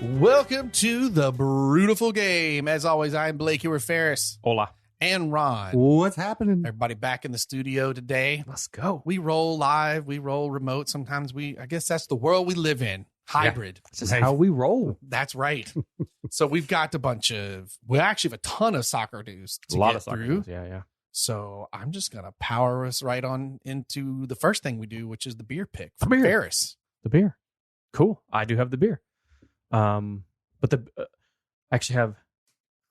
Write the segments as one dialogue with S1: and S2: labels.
S1: Welcome to the Brewtiful Game. As always, I'm Blake here with Ferris.
S2: Hola.
S1: And Ron.
S3: What's happening?
S1: Everybody back in the studio today.
S2: Let's go.
S1: We roll live, we roll remote. Sometimes I guess that's the world we live in. Hybrid.
S2: This is how we roll.
S1: That's right. So we've got we actually have a ton of soccer news to get through.
S2: Yeah.
S1: So I'm just going to power us right on into the first thing we do, which is the beer pick from
S2: beer.
S1: Ferris.
S2: The beer. Cool. I do have the beer. But I actually have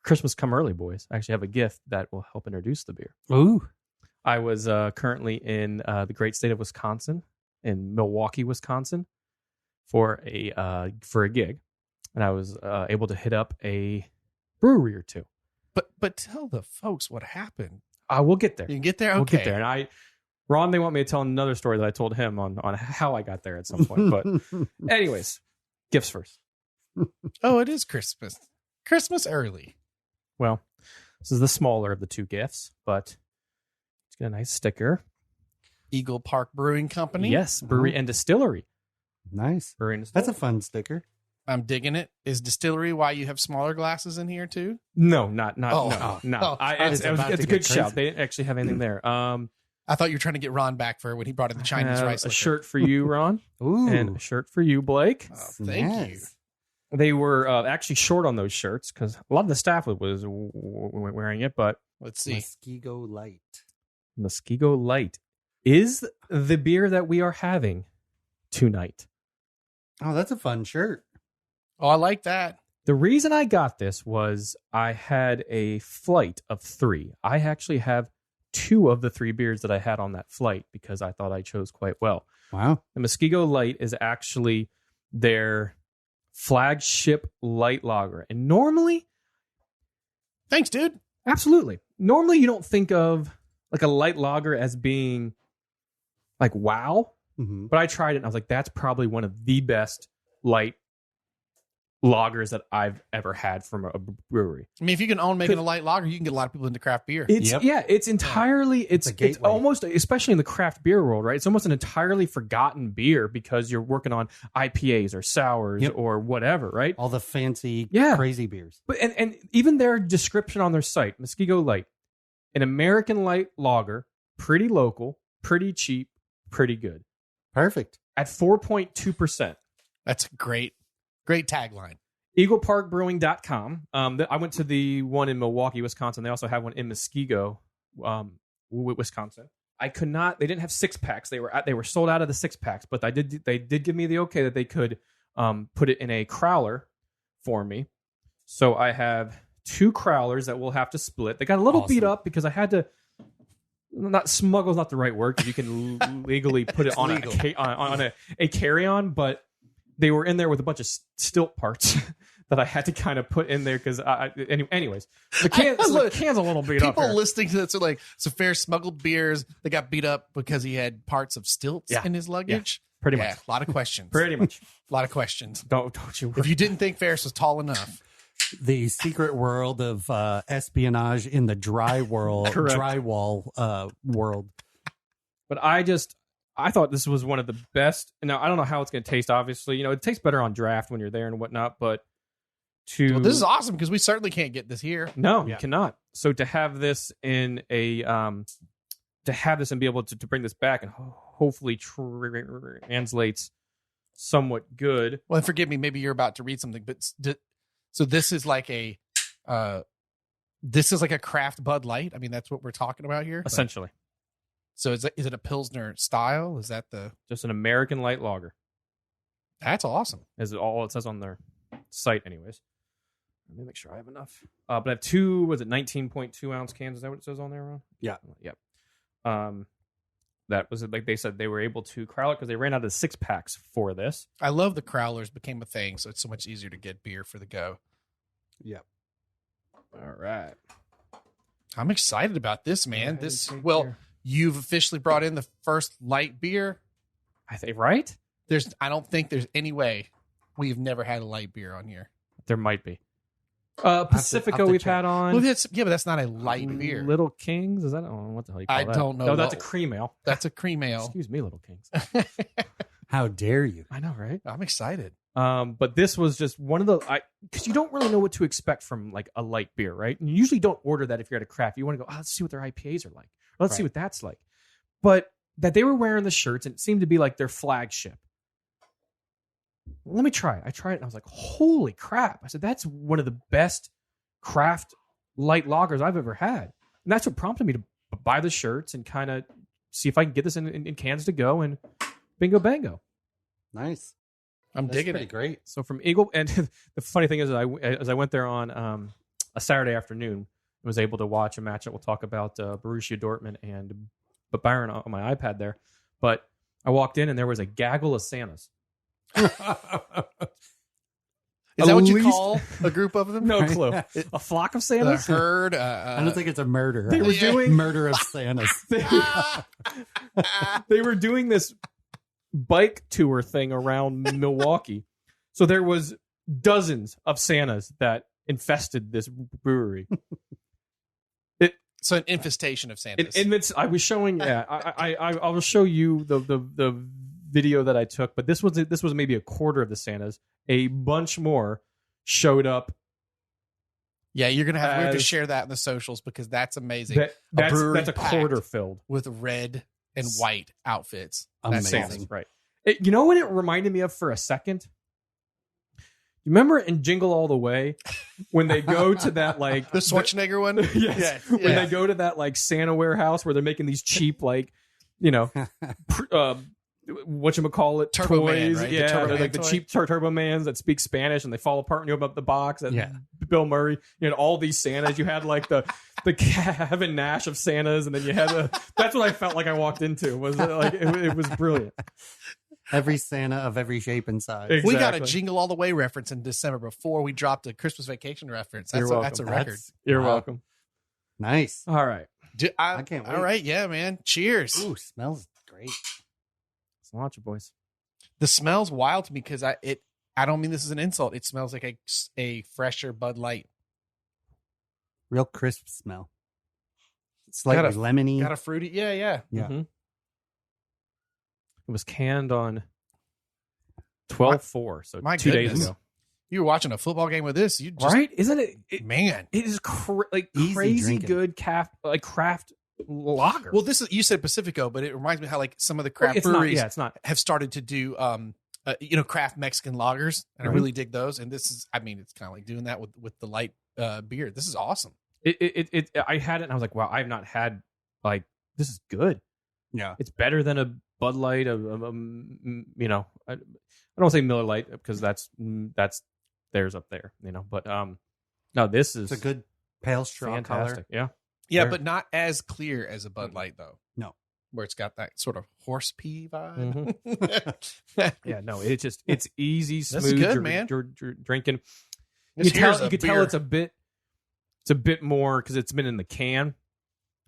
S2: Christmas come early, boys. I actually have a gift that will help introduce the beer.
S3: Ooh.
S2: I was currently in the great state of Wisconsin, in Milwaukee, Wisconsin, for a gig, and I was able to hit up a brewery or two.
S1: But tell the folks what happened.
S2: We'll get there.
S1: You can get there? Okay.
S2: We'll get there. And Ron, they want me to tell another story that I told him on how I got there at some point. But anyways, gifts first.
S1: Oh, it is Christmas. Christmas early.
S2: Well, this is the smaller of the two gifts, but it's got a nice sticker.
S1: Eagle Park Brewing Company.
S2: Yes, brewery and distillery.
S3: Nice.
S2: Brewery and distillery.
S3: That's a fun sticker.
S1: I'm digging it. Is distillery why you have smaller glasses in here too?
S2: No.
S1: Oh.
S2: It's a good shout. They didn't actually have anything there.
S1: I thought you were trying to get Ron back for when he brought in the Chinese rice.
S2: A shirt for you, Ron.
S3: Ooh.
S2: And a shirt for you, Blake.
S1: Oh, thank you.
S2: They were actually short on those shirts because a lot of the staff was wearing it, but
S1: let's see.
S3: Muskego Light.
S2: Muskego Light is the beer that we are having tonight.
S3: Oh, that's a fun shirt.
S1: Oh, I like that.
S2: The reason I got this was I had a flight of 3. I actually have 2 of the 3 beers that I had on that flight because I thought I chose quite well.
S3: Wow.
S2: The Muskego Light is actually their flagship light lager. And normally...
S1: Thanks, dude.
S2: Absolutely. Normally you don't think of like a light lager as being like, wow.
S3: Mm-hmm.
S2: But I tried it and I was like, that's probably one of the best light lagers that I've ever had from a brewery.
S1: I mean, if you can own making a light lager, you can get a lot of people into craft beer.
S2: It's entirely, it's almost, especially in the craft beer world, right? It's almost an entirely forgotten beer because you're working on IPAs or sours or whatever, right?
S3: All the fancy, crazy beers.
S2: But and even their description on their site, Muskego Light, an American light lager, pretty local, pretty cheap, pretty good.
S3: Perfect.
S2: At 4.2%.
S1: That's a great tagline.
S2: EagleParkBrewing.com. I went to the one in Milwaukee, Wisconsin. They also have one in Muskego, Wisconsin. I could not. They didn't have 6-packs. They were sold out of the 6-packs. But they did give me the okay that they could put it in a crowler for me. So I have 2 crowlers that we'll have to split. They got a little beat up because I had to. Not smuggle is not the right word because you can legally put it on a carry-on, but they were in there with a bunch of stilt parts that I had to kind of put in there because anyways, the can's a little beat up.
S1: People listening to this are like, so Ferris smuggled beers. They got beat up because he had parts of stilts in his luggage.
S2: Yeah, pretty much.
S1: A lot of questions.
S2: Pretty much.
S1: A lot of questions.
S2: Don't you worry.
S1: If you didn't think Ferris was tall enough.
S3: The secret world of espionage in the drywall world.
S2: But I thought this was one of the best. Now, I don't know how it's going to taste, obviously. It tastes better on draft when you're there and whatnot, but
S1: this is awesome because we certainly can't get this here.
S2: No, you cannot. So to have this in a... to have this and be able to bring this back and hopefully translates somewhat good.
S1: Well, and forgive me, maybe you're about to read something, but... So this is like a craft Bud Light. I mean, that's what we're talking about here.
S2: Essentially.
S1: So is it a Pilsner style? Is that
S2: just an American light lager?
S1: That's awesome.
S2: Is it all it says on their site, anyways? Let me make sure I have enough. But I have 2. Was it 19.2 ounce cans? Is that what it says on there, Ron?
S3: Yeah.
S2: Yep. That was like they said they were able to crowler because they ran out of 6-packs for this.
S1: I love the crowlers became a thing, so it's so much easier to get beer for the go.
S3: Yep.
S2: All right.
S1: I'm excited about this, man. You've officially brought in the first light beer.
S2: I think right?
S1: I don't think there's any way we've never had a light beer on here.
S2: There might be. Pacifico we've had on.
S1: Well, but that's not a light beer.
S2: Little Kings, is that? Oh, what the hell you call that?
S1: I don't know.
S2: No, that's a cream ale.
S1: That's a cream ale.
S2: Excuse me, Little Kings.
S3: How dare you?
S2: I know, right?
S1: I'm excited.
S2: But this was just one of the because you don't really know what to expect from like a light beer, right? And you usually don't order that if you're at a craft. You want to go, let's see what their IPAs are like. Or let's see what that's like. But that they were wearing the shirts and it seemed to be like their flagship. Let me try it. I tried it and I was like, holy crap. I said, that's one of the best craft light lagers I've ever had. And that's what prompted me to buy the shirts and kind of see if I can get this in cans to go, and bingo bango.
S3: Nice.
S1: I'm digging it.
S3: Great.
S2: So from Eagle, and the funny thing is, as I went there on a Saturday afternoon, I was able to watch a match that we'll talk about, Borussia Dortmund and Bayern on my iPad there. But I walked in and there was a gaggle of Santas.
S1: Is that what you call a group of them?
S2: No clue. A flock of Santas?
S1: A herd?
S3: I don't think it's a murder.
S2: They were doing
S3: murder of Santas.
S2: They were doing this bike tour thing around Milwaukee. So there was dozens of Santas that infested this brewery.
S1: So an infestation of Santas.
S2: I was showing, I will show you the video that I took, but this was maybe a quarter of the Santas. A bunch more showed up.
S1: Yeah, you're gonna have to share that in the socials because that's amazing.
S2: That's a quarter filled
S1: with red and white outfits.
S3: Amazing.
S2: That's Santas, right? You know what it reminded me of for a second? You remember in Jingle All the Way when they go to that like
S1: the Schwarzenegger one?
S2: Yes. Yeah. When they go to that like Santa warehouse where they're making these cheap like, whatchamacallit
S1: Turbo
S2: toys.
S1: Man, right?
S2: Yeah,
S1: Turbo
S2: they're
S1: Man
S2: like the
S1: toy?
S2: cheap Turbo Mans that speak Spanish and they fall apart and you open up the box. Bill Murray. You had all these Santas. You had like the Kevin Nash of Santas, and then you had that's what I felt like I walked into. Was like it was brilliant.
S3: Every Santa of every shape and size.
S2: Exactly.
S1: We got a Jingle All the Way reference in December before we dropped a Christmas Vacation reference. That's a record.
S2: You're welcome.
S3: Nice.
S2: All right.
S3: I can't wait.
S1: All right, yeah, man. Cheers.
S3: Ooh, smells great.
S2: Cilantro, boys.
S1: The smell's wild to me because I don't mean this is an insult. It smells like a fresher Bud Light.
S3: Real crisp smell. Slightly lemony.
S1: Got a fruity. Yeah.
S3: Yeah.
S2: Mm-hmm. It was canned on 12/4, so
S1: my
S2: 2 days
S1: goodness.
S2: ago.
S1: You were watching a football game with this, you just,
S2: Right? Isn't it?
S1: Man,
S2: It is
S3: Easy
S2: crazy
S3: drinking.
S2: good craft lager.
S1: well, this is you said Pacifico, but it reminds me how like some of the craft
S2: it's
S1: breweries
S2: it's not.
S1: have started to do craft Mexican lagers, and I really dig those. And this is, I mean, it's kind of like doing that with the light beer. This is awesome.
S2: I had it and I was like, wow, I've not had like this is good.
S3: Yeah.
S2: It's better than a Bud Light. I don't want to say Miller Lite because that's theirs up there, But no, this is
S3: It's a good pale straw
S2: fantastic.
S3: color.
S1: Yeah,
S2: Sure.
S1: but not as clear as a Bud Light though.
S3: No.
S1: Where it's got that sort of horse pea vibe.
S2: Yeah, no, it's easy, smooth.
S1: That's good,
S2: you're
S1: man.
S2: Drinking.
S1: This here's
S2: You
S1: a
S2: can tell
S1: beer.
S2: it's a bit more because it's been in the can.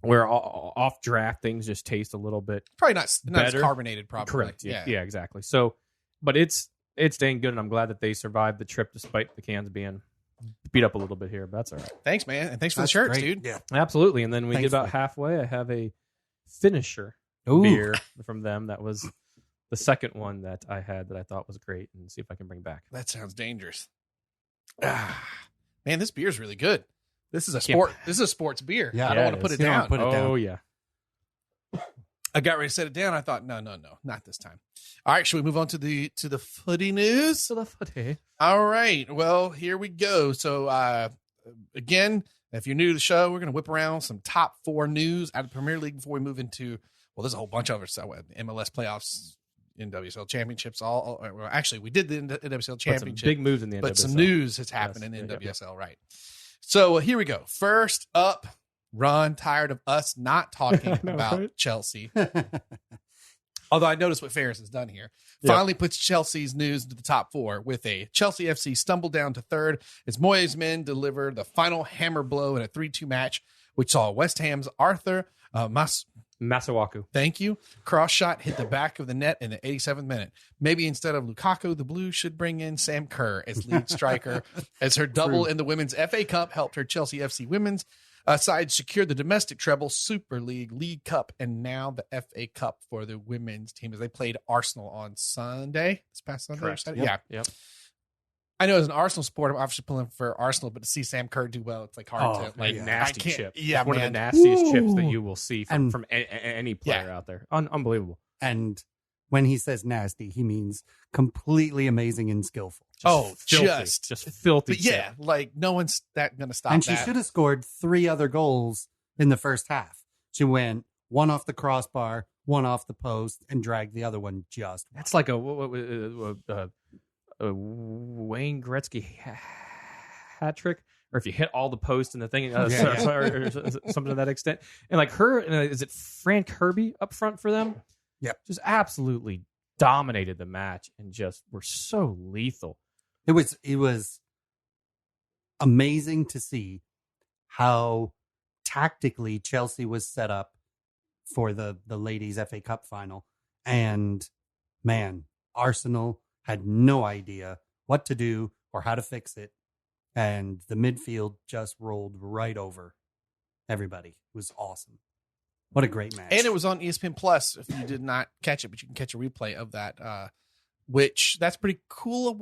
S2: Where off draft things just taste a little bit
S1: Probably not as
S2: better.
S1: carbonated. Probably
S2: correct. Yeah, exactly. So, but it's dang good, and I'm glad that they survived the trip despite the cans being beat up a little bit here. But that's all right.
S1: Thanks, man, and thanks for
S3: That's
S1: the shirts,
S3: great.
S1: dude.
S3: Yeah.
S2: Absolutely. And then we get about
S3: Thankfully.
S2: halfway. I have a finisher
S3: Ooh.
S2: beer from them. That was the second one that I had that I thought was great, and see if I can bring back.
S1: That sounds dangerous. Man, this beer is really good. This is a
S2: Can't-
S1: sport. This is a sports beer.
S3: Yeah,
S1: I don't want to put it
S3: You don't
S1: down.
S3: wanna put it down.
S2: Oh yeah.
S1: I got ready to set it down. I thought, no, not this time. All right, should we move on to the footy news?
S2: So the footy.
S1: All right. Well, here we go. So again, if you're new to the show, we're going to whip around some top 4 news out of the Premier League before we move into, well, there's a whole bunch of other stuff. MLS playoffs, NWSL championships. Well, actually, we did the NWSL championship.
S2: Big moves in the NWSL.
S1: But some news has happened in
S2: Yes, yeah,
S1: NWSL, right? So here we go. First up, Ron, tired of us not talking about
S2: right?
S1: Chelsea. Although I noticed what Ferris has done here.
S2: Yeah.
S1: Finally puts Chelsea's news into the top 4 with a Chelsea FC stumbled down to 3rd as Moyes' men delivered the final hammer blow in a 3-2 match, which saw West Ham's Arthur
S2: Masuaku.
S1: Thank you. Cross shot hit the back of the net in the 87th minute. Maybe instead of Lukaku, the Blues should bring in Sam Kerr as lead striker, as her double in the Women's FA Cup helped her Chelsea FC women's side secure the domestic treble, Super League Cup, and now the FA Cup for the women's team as they played Arsenal on Sunday. This past Sunday?
S2: Correct.
S1: Saturday?
S2: Yep.
S1: I know as an Arsenal sport, I'm obviously pulling for Arsenal, but to see Sam Kerr do well, it's like hard to like
S2: nasty
S1: I can't-
S2: chip.
S1: Yeah,
S2: One of the
S1: man.
S2: nastiest chips that you will see from any player out there. Unbelievable.
S3: And when he says nasty, he means completely amazing and skillful.
S2: Just filthy.
S1: But yeah,
S2: chip.
S1: like no one's going to stop
S3: And
S1: that.
S3: she should have scored 3 other goals in the first half. She went one off the crossbar, one off the post, and dragged the other one just.
S2: That's like a Wayne Gretzky hat trick, or if you hit all the posts in the thing, or something to that extent. And like her, is it Frank Kirby up front for them?
S3: Yep.
S2: Just absolutely dominated the match and just were so lethal.
S3: It was amazing to see how tactically Chelsea was set up for the ladies FA Cup final. And man, Arsenal had no idea what to do or how to fix it. And the midfield just rolled right over everybody. It was awesome. What a great match.
S1: And it was on ESPN Plus if you did not catch it, but you can catch a replay of that, which that's pretty cool.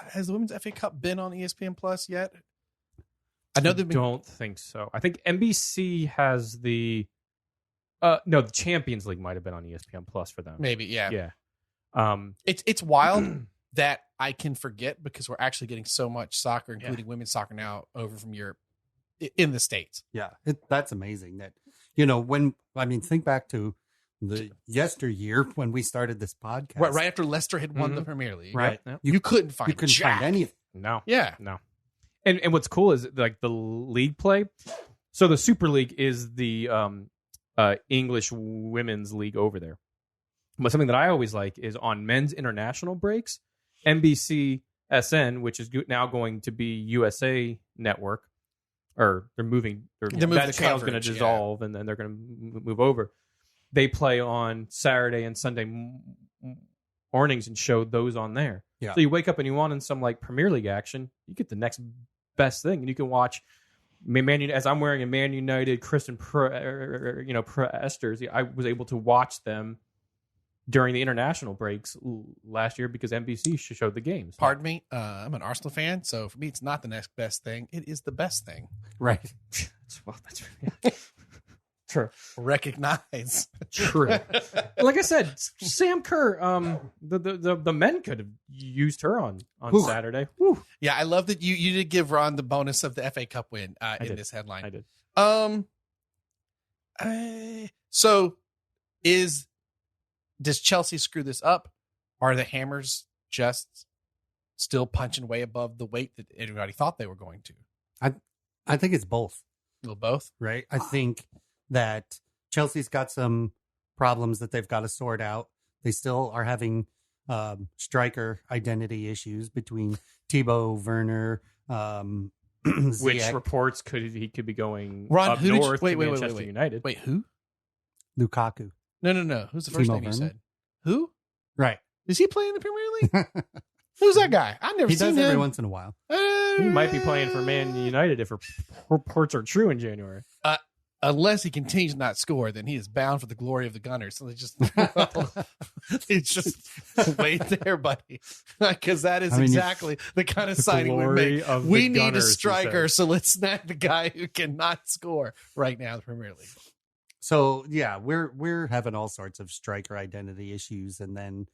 S1: Has the Women's FA Cup been on ESPN Plus yet? I don't
S2: think so. I think NBC has the no, the Champions League might have been on ESPN Plus for them.
S1: Maybe, yeah.
S2: Yeah.
S1: It's wild that I can forget because we're actually getting so much soccer, including women's soccer now, over from Europe in the States.
S3: Yeah, that's amazing. That think back to the yesteryear when we started this podcast.
S1: Right after Leicester had won the Premier League.
S3: Right.
S1: Yep. You couldn't find
S3: anything.
S2: No.
S1: Yeah.
S2: No. And what's cool is like the league play. So the Super League is the English women's league over there. But something that I always like is on men's international breaks, NBC SN, which is now going to be USA Network, or they're moving that channel's going to dissolve and then they're going to move over. They play on Saturday and Sunday mornings and show those on there.
S3: Yeah.
S2: So you wake up and you want in some like Premier League action, you get the next best thing, and you can watch Man United. As I'm wearing a Man United Kristen Esters, I was able to watch them during the international breaks last year because NBC showed the games.
S1: Pardon me, I'm an Arsenal fan, so for me, it's not the next best thing. It is the best thing.
S3: Right.
S2: That's true.
S1: Recognize.
S2: True. Like I said, Sam Kerr, the men could have used her on Saturday. Whew.
S1: Yeah, I love that you did give Ron the bonus of the FA Cup win in this headline.
S2: I
S1: did. Does Chelsea screw this up? Are the Hammers just still punching way above the weight that everybody thought they were going to?
S3: I think it's both.
S1: A little both?
S3: Right. I think that Chelsea's got some problems that they've got to sort out. They still are having striker identity issues between Thibaut Werner,
S2: which reports he could be going
S1: Ron,
S2: up north to Manchester
S1: wait.
S2: United.
S1: Wait, who?
S3: Lukaku.
S1: No. Who's the first name you said? Who?
S3: Right.
S1: Is he playing in the Premier League? Who's that guy? I've never seen him.
S3: He does every once in a while.
S2: He might be playing for Man United if reports are true in January.
S1: Unless he continues to not score, then he is bound for the glory of the Gunners. So it's just wait there, buddy, because that is exactly the kind of signing we make. We need Gunners, a striker, so let's snag the guy who cannot score right now in the Premier League.
S3: So yeah, we're having all sorts of striker identity issues, and then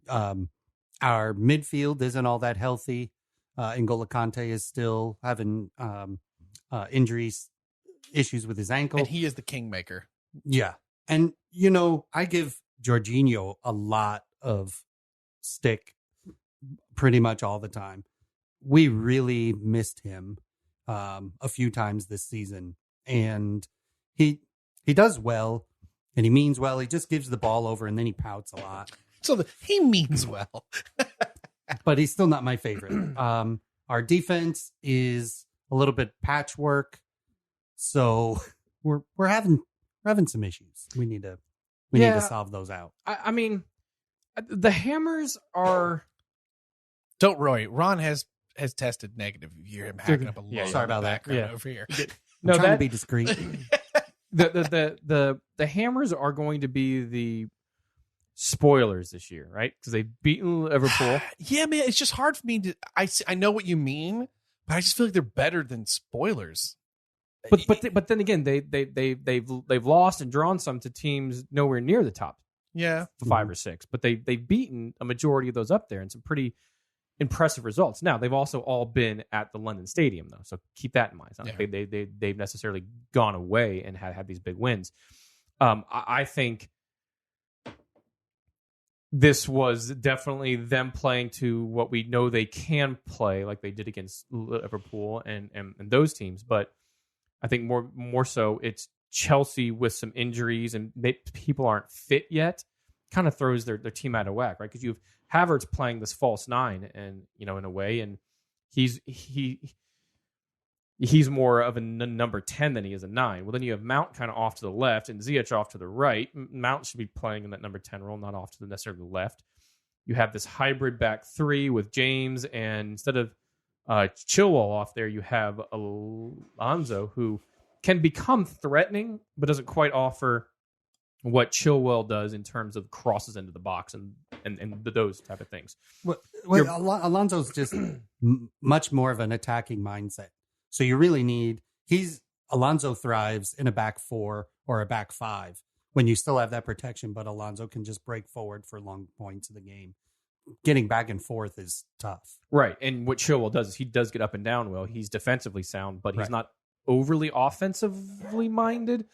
S3: our midfield isn't all that healthy. N'Golo Kante is still having injuries. Issues with his ankle.
S1: And he is the kingmaker.
S3: Yeah. And, I give Jorginho a lot of stick pretty much all the time. We really missed him a few times this season. And he does well and he means well. He just gives the ball over and then he pouts a lot.
S1: So he means well.
S3: But he's still not my favorite. Our defense is a little bit patchwork. So we're having some issues. We need to solve those out.
S2: I mean, the Hammers are.
S1: Don't worry, Ron has tested negative. You hear him hacking up a lot.
S3: Sorry about that.
S1: Over here.
S3: I'm trying to be discreet.
S2: The Hammers are going to be spoilers this year, right? Because they've beaten Liverpool.
S1: Yeah, man, it's just hard for me to. I know what you mean, but I just feel like they're better than spoilers.
S2: But then again, they've lost and drawn some to teams nowhere near the top.
S1: Yeah,
S2: 5 or 6, but they've beaten a majority of those up there and some pretty impressive results. Now they've also all been at the London Stadium though, so keep that in mind. It's not like they've necessarily gone away and had these big wins. I think this was definitely them playing to what we know they can play, like they did against Liverpool and those teams. But I think more so, it's Chelsea with some injuries and people aren't fit yet. Kind of throws their team out of whack, right? Because you have Havertz playing this false 9, and in a way, and he's more of a number 10 than he is a 9. Well, then you have Mount kind of off to the left and Ziyech off to the right. Mount should be playing in that number 10 role, not off to the necessarily the left. You have this hybrid back 3 with James, and instead of Chilwell off there, you have Alonso, who can become threatening, but doesn't quite offer what Chilwell does in terms of crosses into the box and those type of things.
S3: Well, Alonso's just much more of an attacking mindset. So you really need Alonso thrives in a back 4 or a back 5 when you still have that protection, but Alonso can just break forward for long points of the game. Getting back and forth is tough.
S2: Right. And what Chilwell does is he does get up and down well. He's defensively sound, but he's not overly offensively minded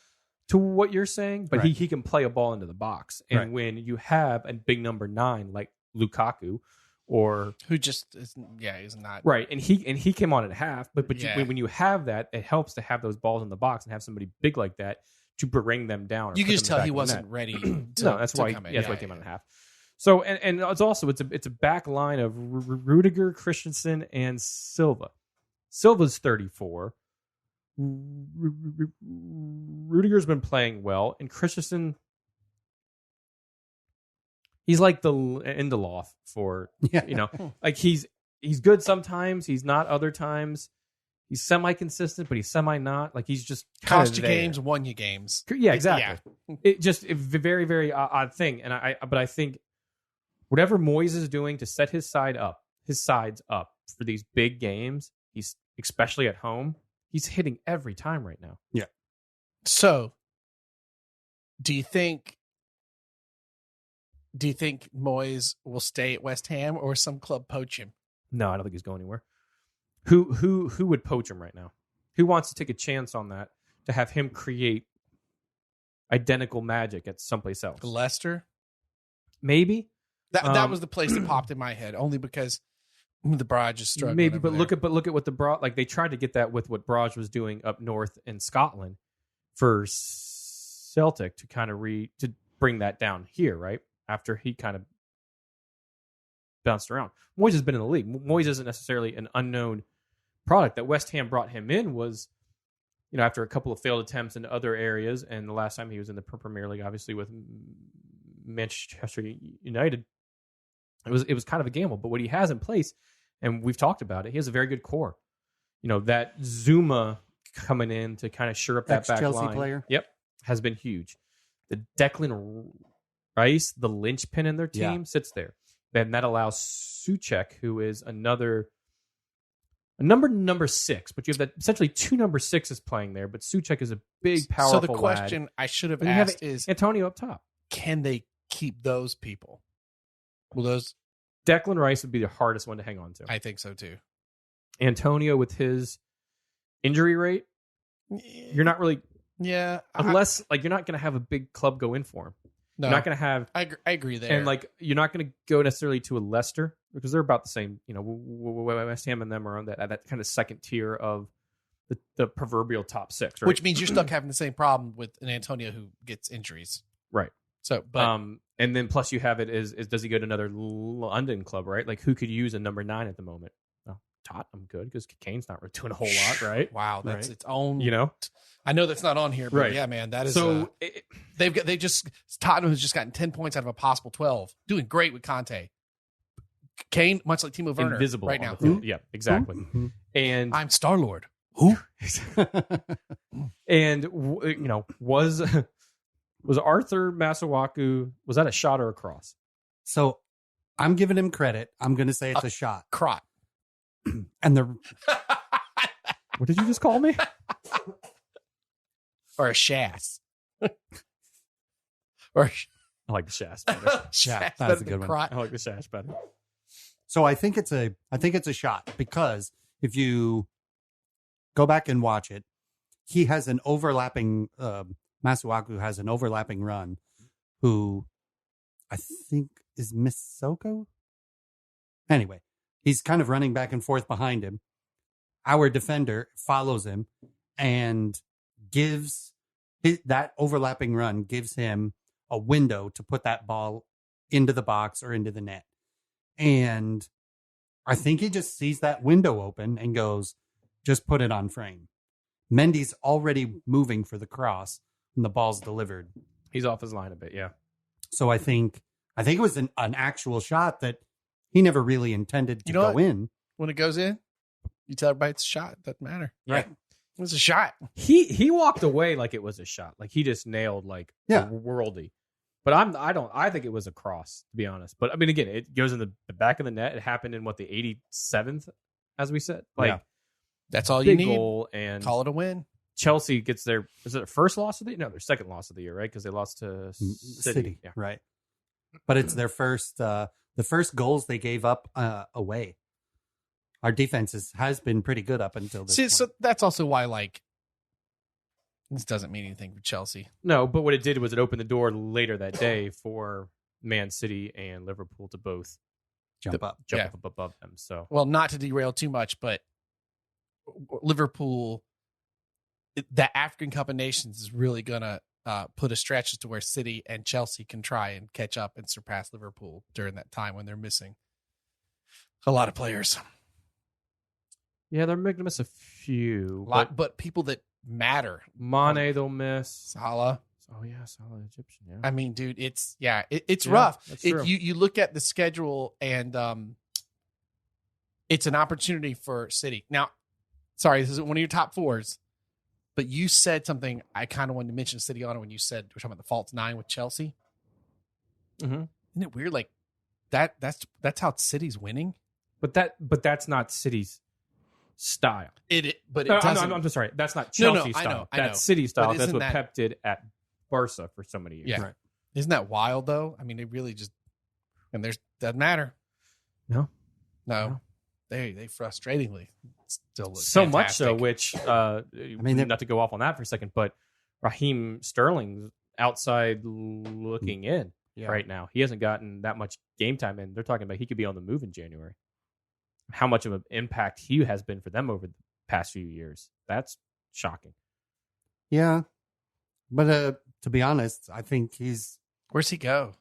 S2: to what you're saying, but he can play a ball into the box. And when you have a big number 9 like Lukaku, or
S1: who just is, he's not
S2: right, and he came on at half, but when you have that, it helps to have those balls in the box and have somebody big like that to bring them down.
S1: You can just tell he wasn't ready.
S2: No, that's why he came on at half. So and it's a back line of Rudiger, Christensen, and Silva. Silva's 34. Rudiger's been playing well, and Christensen, he's like the Lindelof for like he's good sometimes, he's not other times. He's semi-consistent, but he's semi-not. Like he's just
S1: cost you games, won you games.
S2: Yeah, exactly. Yeah. It just a very, very odd thing, and I think whatever Moyes is doing to set his sides up for these big games, he's especially at home. He's hitting every time right now.
S3: Yeah.
S1: So, do you think Moyes will stay at West Ham or some club poach him?
S2: No, I don't think he's going anywhere. Who would poach him right now? Who wants to take a chance on that to have him create identical magic at someplace else?
S1: Leicester?
S2: Maybe.
S1: That was the place that popped in my head, only because the Braj is struggling.
S2: Maybe, but look at what the Braj, like they tried to get that with what Braj was doing up north in Scotland for Celtic to kind of to bring that down here, right? After he kind of bounced around. Moyes has been in the league. Moyes isn't necessarily an unknown product. That West Ham brought him in was, after a couple of failed attempts in other areas, and the last time he was in the Premier League, obviously with Manchester United, it was kind of a gamble. But what he has in place, and we've talked about it, he has a very good core. That Zuma coming in to kind of shore up that back
S3: Chelsea
S2: line.
S3: Player.
S2: Yep, has been huge. The Declan Rice, the linchpin in their team, sits there. And that allows Souček, who is a number 6, but you have that essentially 2 number 6s playing there. But Souček is a big, powerful lad.
S1: So the question I should have asked is,
S2: Antonio up top.
S1: Can they keep those people? Will those?
S2: Declan Rice would be the hardest one to hang on to.
S1: I think so too.
S2: Antonio, with his injury rate, you're not really, unless you're not going to have a big club go in for him. No, you're not going to have.
S1: I agree there,
S2: and you're not going to go necessarily to a Leicester because they're about the same. West Ham and them are on that kind of second tier of the proverbial top 6, right?
S1: Which means you're stuck having the same problem with an Antonio who gets injuries,
S2: right?
S1: So, but
S2: and then plus you have it is does he go to another London club, right? Like who could use a number 9 at the moment? Well, Tottenham good because Kane's not really doing a whole lot, right?
S1: Wow, that's its own.
S3: I
S1: know that's not on here, but yeah, man, that is. So Tottenham has just gotten 10 points out of a possible 12, doing great with Conte. Kane, much like Timo Werner,
S2: invisible
S1: right now.
S2: Yeah, exactly.
S3: Mm-hmm.
S2: And
S1: I'm Star-Lord. Who?
S2: And was Was Arthur Masuaku, was that a shot or a cross?
S3: So I'm giving him credit. I'm going to say it's a shot.
S1: Crot.
S3: And the
S2: What did you just call me?
S1: Or a shass. Or
S2: I like the shaft better.
S1: shass.
S3: That's a good one.
S1: Crot.
S2: I like the shaft better.
S3: So I think it's a shot, because if you go back and watch it, he has an overlapping Masuaku has an overlapping run, who I think is Misoko. Anyway, he's kind of running back and forth behind him. Our defender follows him and gives that overlapping run gives him a window to put that ball into the box or into the net. And I think he just sees that window open and goes, just put it on frame. Mendy's already moving for the cross when the ball's delivered.
S2: He's off his line a bit, yeah.
S3: So I think it was an actual shot that he never really intended to go in.
S1: When it goes in, you tell everybody it's a shot. It doesn't matter.
S3: Right.
S1: It was a shot.
S2: He walked away like it was a shot. Like he just nailed like a worldie. But I think it was a cross, to be honest. But I mean, again, it goes in the back of the net. It happened in the 87th, as we said. Like
S1: that's all you
S2: big
S1: need.
S2: Goal, and
S1: call it a win.
S2: Chelsea gets their first loss of the year? No, their second loss of the year, right? Because they lost to City. Yeah.
S3: Right. But it's their first the first goals they gave up away. Our defense has been pretty good up until this point.
S1: So that's also why, like, this doesn't mean anything for Chelsea.
S2: No, but what it did was it opened the door later that day for Man City and Liverpool to both
S3: jump up
S2: above them. So,
S1: well, not to derail too much, but Liverpool, the African Cup of Nations is really going to put a stretch as to where City and Chelsea can try and catch up and surpass Liverpool during that time when they're missing a lot of players.
S2: Yeah, they're making miss a few.
S1: But people that matter.
S2: Mane, they'll miss.
S1: Salah.
S2: Oh, yeah, Salah, Egyptian, yeah.
S1: I mean, dude, it's rough.
S2: That's true.
S1: You look at the schedule, and it's an opportunity for City. Now, sorry, this is one of your top fours, but you said something I kind of wanted to mention City on it when you said we're talking about the false nine with Chelsea.
S2: Mm-hmm.
S1: Isn't it weird? Like that's how City's winning.
S2: But that's not City's style.
S1: I'm
S2: sorry. That's not Chelsea's
S1: I
S2: style.
S1: know.
S2: That's City style.
S1: But
S2: That's what Pep did at Barca for so many years.
S1: Yeah. Right. Isn't that wild though? I mean, it really just, and doesn't matter.
S2: No.
S1: They frustratingly still look
S2: so
S1: fantastic.
S2: much so, which not to go off on that for a second, but Raheem Sterling's outside looking in right now. He hasn't gotten that much game time in. They're talking about he could be on the move in January. How much of an impact he has been for them over the past few years. That's shocking.
S3: Yeah. But to be honest, I think
S1: where's he go?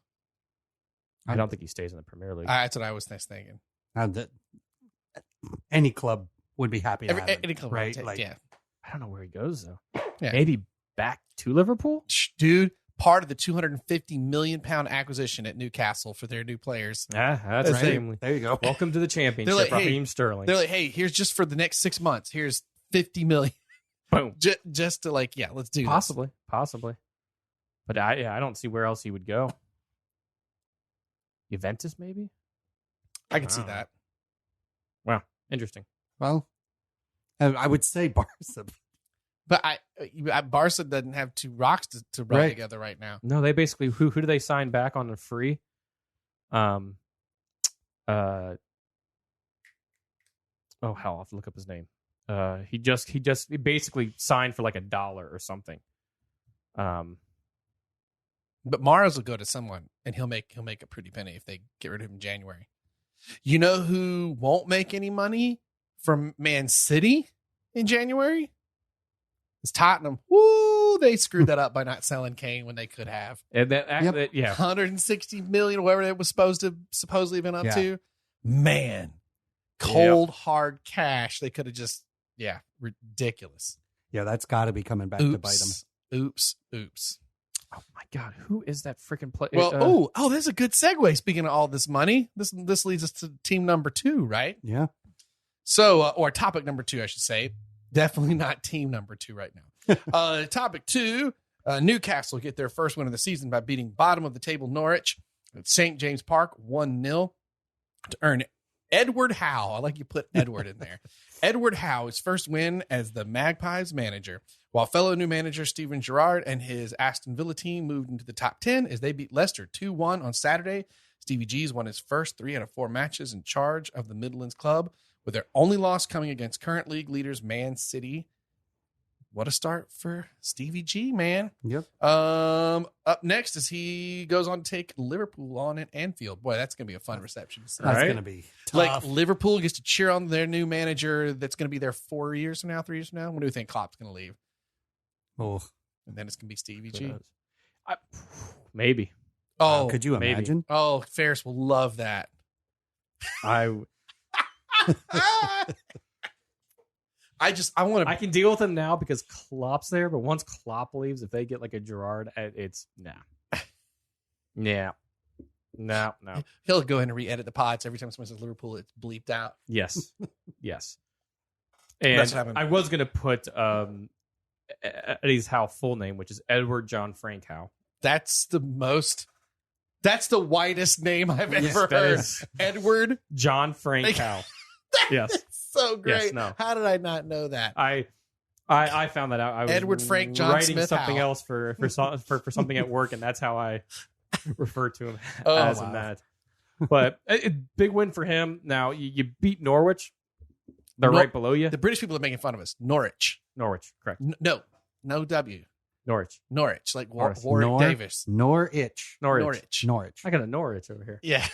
S2: I don't think he stays in the Premier League.
S1: That's what I was thinking.
S3: Any club would be happy to have him,
S1: any club,
S3: right?
S1: Yeah.
S2: I don't know where he goes though.
S1: Yeah.
S2: Maybe back to Liverpool?
S1: Dude, part of the £250 million acquisition at Newcastle for their new players.
S2: Yeah, that's right.
S3: There you go.
S2: Welcome to the championship, Raheem Sterling.
S1: They're like, hey, here's just for the next 6 months. Here's $50 million.
S2: Boom.
S1: Just to let's do
S2: possibly. But I don't see where else he would go. Juventus, maybe?
S1: I can see that.
S2: Wow, interesting.
S3: Well, I would say Barca.
S1: But Barca doesn't have two rocks to run together right now.
S2: No, they basically who do they sign back on a free? Oh hell, I'll have to look up his name. He basically signed for like $1 or something.
S1: But Mars will go to someone, and he'll make a pretty penny if they get rid of him in January. You know who won't make any money from Man City in January? It's Tottenham. Woo! They screwed that up by not selling Kane when they could have.
S2: And
S1: yeah, 160 million, whatever it was supposedly been up to. Man, cold hard cash. They could have just ridiculous.
S3: Yeah, that's got to be coming back to bite them.
S1: Oops.
S2: Oh my God, who is that freaking player?
S1: Well, there's a good segue. Speaking of all this money, this leads us to team number 2, right?
S3: Yeah.
S1: So, or topic number 2, I should say. Definitely not team number 2 right now. Topic 2, Newcastle get their first win of the season by beating bottom of the table Norwich at St. James Park 1-0 to earn Edward Howe. I like you put Edward in there. Edward Howe, his first win as the Magpies manager, while fellow new manager Steven Gerrard and his Aston Villa team moved into the top 10 as they beat Leicester 2-1 on Saturday. Stevie G's won his first 3 out of 4 matches in charge of the Midlands club, with their only loss coming against current league leaders Man City. What a start for Stevie G, man.
S3: Yep.
S1: Up next is he goes on to take Liverpool on at Anfield. Boy, that's going to be a fun reception.
S3: That's
S2: Right.
S3: going to be tough.
S1: Like Liverpool gets to cheer on their new manager that's going to be there 3 years from now. When do you think Klopp's going to leave?
S3: Oh,
S1: And then it's going to be Stevie
S2: Who
S1: G.
S2: knows? Maybe.
S1: Oh,
S3: could you
S2: maybe.
S3: imagine?
S1: oh, Ferris will love that.
S2: I
S1: want
S2: I
S1: to.
S2: can deal with him now because Klopp's there, but once Klopp leaves, if they get like a Gerrard, it's yeah. No.
S1: He'll go in and re-edit the pods every time someone says Liverpool. It's bleeped out.
S2: Yes.
S1: That's
S2: And
S1: what happened.
S2: I was gonna put Eddie's Howe full name, which is Edward John Frank Howe.
S1: That's the whitest name I've
S2: Yes,
S1: ever
S2: that
S1: heard.
S2: is
S1: Edward.
S2: John Frank
S1: Like-
S2: Howe. Yes.
S1: So great.
S2: Yes, no.
S1: How did I not know that?
S2: I found that out. I was
S1: Edward Frank John
S2: writing
S1: Smith
S2: something
S1: Howe.
S2: else for something at work, and that's how I refer to him
S1: Oh,
S2: as
S1: wow.
S2: in that. But a big win for him. Now you beat Norwich. They're
S1: Nor-
S2: right below you.
S1: The British people are making fun of us. Norwich.
S2: Norwich, correct.
S1: No W.
S2: Norwich.
S1: Norwich, like
S2: Norris.
S1: Warwick Davis.
S3: Norwich.
S2: Norwich.
S3: Norwich.
S2: I got a Norwich over here.
S1: Yeah.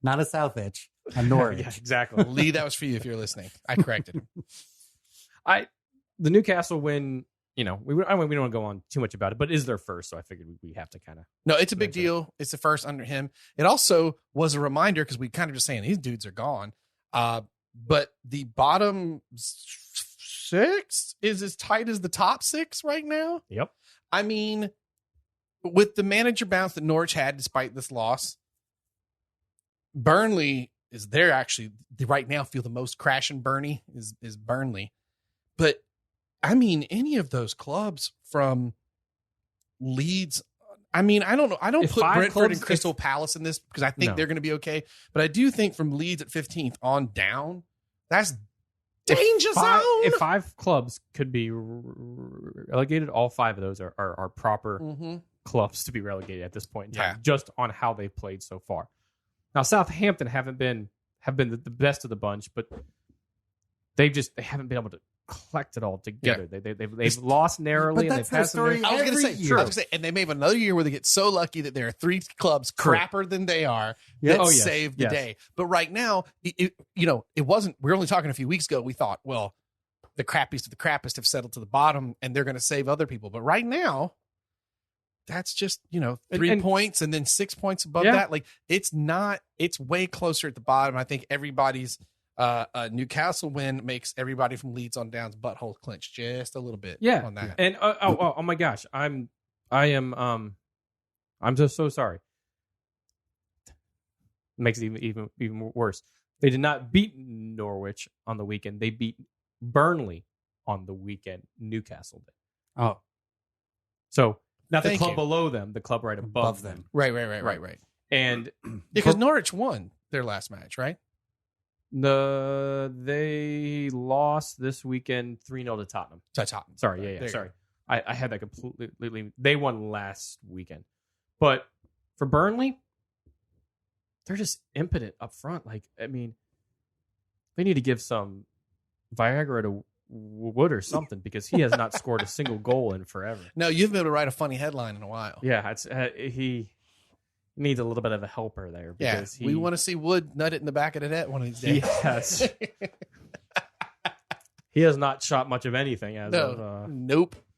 S3: Not a South itch. A Norwich.
S2: Yeah, exactly.
S1: Lee, that was for you if you're listening. I corrected him.
S2: The Newcastle win. We don't go on too much about it, but it is their first, so I figured we have to kind of.
S1: No, it's a big
S2: Okay.
S1: deal. It's the first under him. It also was a reminder because we kind of just saying these dudes are gone. But the bottom 6 is as tight as the top 6 right now.
S2: Yep.
S1: I mean, with the manager bounce that Norwich had despite this loss, Burnley is there actually right now feel the most crash and burny is Burnley. But I mean, any of those clubs from Leeds, I mean, I don't know. I don't
S2: If
S1: put
S2: 5
S1: Brentford
S2: clubs-
S1: and Crystal Palace in this because I think
S2: No.
S1: they're going to be okay. But I do think from Leeds at 15th on down, that's danger zone.
S2: If 5 clubs could be relegated, all 5 of those are proper
S1: Mhm.
S2: clubs to be relegated at this point in time,
S1: Yeah.
S2: just on how they've played so far. Now, Southampton have been the best of the bunch, but they haven't been able to collect it all together. They've lost narrowly,
S3: But
S2: and
S3: that's
S2: they've
S3: their
S2: had some.
S3: story
S1: I was going to
S3: every
S1: say,
S3: year.
S1: and they may have another year where they get so lucky that there are 3 clubs
S2: True.
S1: crapper than they are
S3: Yeah.
S1: that
S2: Oh, yes.
S1: save the
S2: Yes.
S1: day. But right now, it wasn't. We were only talking a few weeks ago. We thought, well, the crappiest of the crappiest have settled to the bottom, and they're going to save other people. But right now, that's just 3
S2: And-
S1: points and then 6 points above
S2: Yeah.
S1: that. Like it's not. It's way closer at the bottom. I think everybody's. Newcastle win makes everybody from Leeds on down's butthole clench just a little bit.
S2: Yeah.
S1: on that.
S2: And oh my gosh, I'm just so sorry. Makes it even worse. They did not beat Norwich on the weekend. They beat Burnley on the weekend. Newcastle did.
S3: Oh,
S2: So not the
S1: Thank
S2: club
S1: you.
S2: below them, the club right above them.
S1: Right.
S2: And
S1: Because Norwich won their last match, right?
S2: they lost this weekend 3-0 to Tottenham.
S1: To Tottenham.
S2: Sorry,
S1: There
S2: yeah.
S1: you
S2: Sorry. I had that completely. They won last weekend. But for Burnley, they're just impotent up front. Like, I mean, they need to give some Viagra to Wood or something because he has not scored a single goal in forever.
S1: No, you've been able to write a funny headline in a while.
S2: Yeah, it's he needs a little bit of a helper there
S1: Yeah,
S2: because
S1: we want to see Wood nut it in the back of the net one of these days.
S2: Yes. He has not shot much of anything as of
S1: No,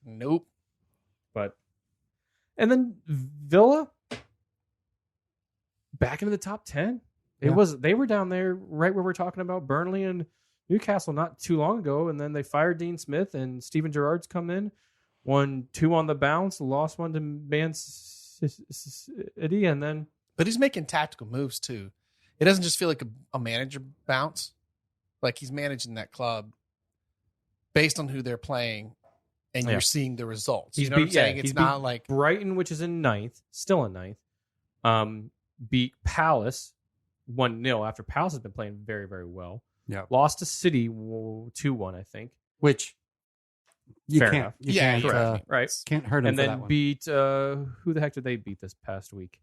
S1: nope.
S2: but and then Villa back into the top 10. They were down there right where we're talking about Burnley and Newcastle not too long ago, and then they fired Dean Smith and Steven Gerrard's come in, won 2 on the bounce, lost 1 to Man City, and then
S1: But he's making tactical moves too. It doesn't just feel like a manager bounce. Like he's managing that club based on who they're playing and
S2: Yeah.
S1: you're seeing the results.
S2: He's
S1: You know what I'm
S2: beat- yeah,
S1: saying?
S2: he's
S1: It's not
S2: beat
S1: like
S2: Brighton, which is in ninth, still in ninth. Beat Palace 1-0 after Palace has been playing very, very well.
S3: Yeah.
S2: Lost to City 2-1, I think.
S3: Which you
S2: Fair
S3: can't,
S2: enough.
S3: you
S1: Yeah,
S3: can't,
S1: correct.
S2: Right.
S3: can't hurt them
S2: And
S3: for that
S2: then
S3: one.
S2: beat who the heck did they beat this past week?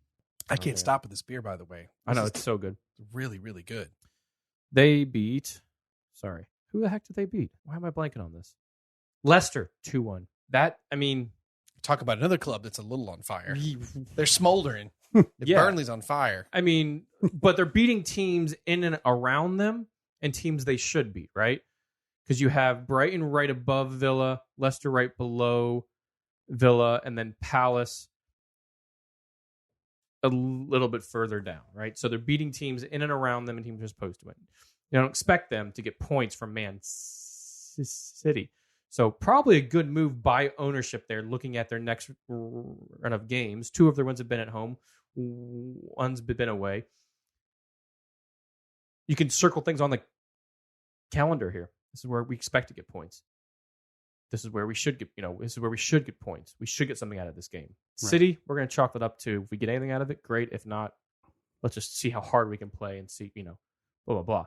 S1: I can't
S2: Okay.
S1: stop with this beer. By the way,
S2: I know
S1: This
S2: it's
S1: is
S2: so good.
S1: really, really good.
S2: They beat. Sorry, who the heck did they beat? Why am I blanking on this? Leicester 2-1. That I mean,
S1: Talk about another club that's a little on fire. They're smoldering.
S2: Yeah.
S1: Burnley's on fire.
S2: I mean, but they're beating teams in and around them and teams they should beat, right? Because you have Brighton right above Villa, Leicester right below Villa, and then Palace a little bit further down, right? So they're beating teams in and around them and teams are supposed to win. You don't expect them to get points from Man City. So probably a good move by ownership there, looking at their next run of games. 2 of their wins have been at home. One's been away. You can circle things on the calendar here. This is where we expect to get points. This is where we should get, this is where we should get points. We should get something out of this game.
S3: Right.
S2: City, we're going to chalk that up to, if we get anything out of it, great. If not, let's just see how hard we can play and see, blah, blah, blah.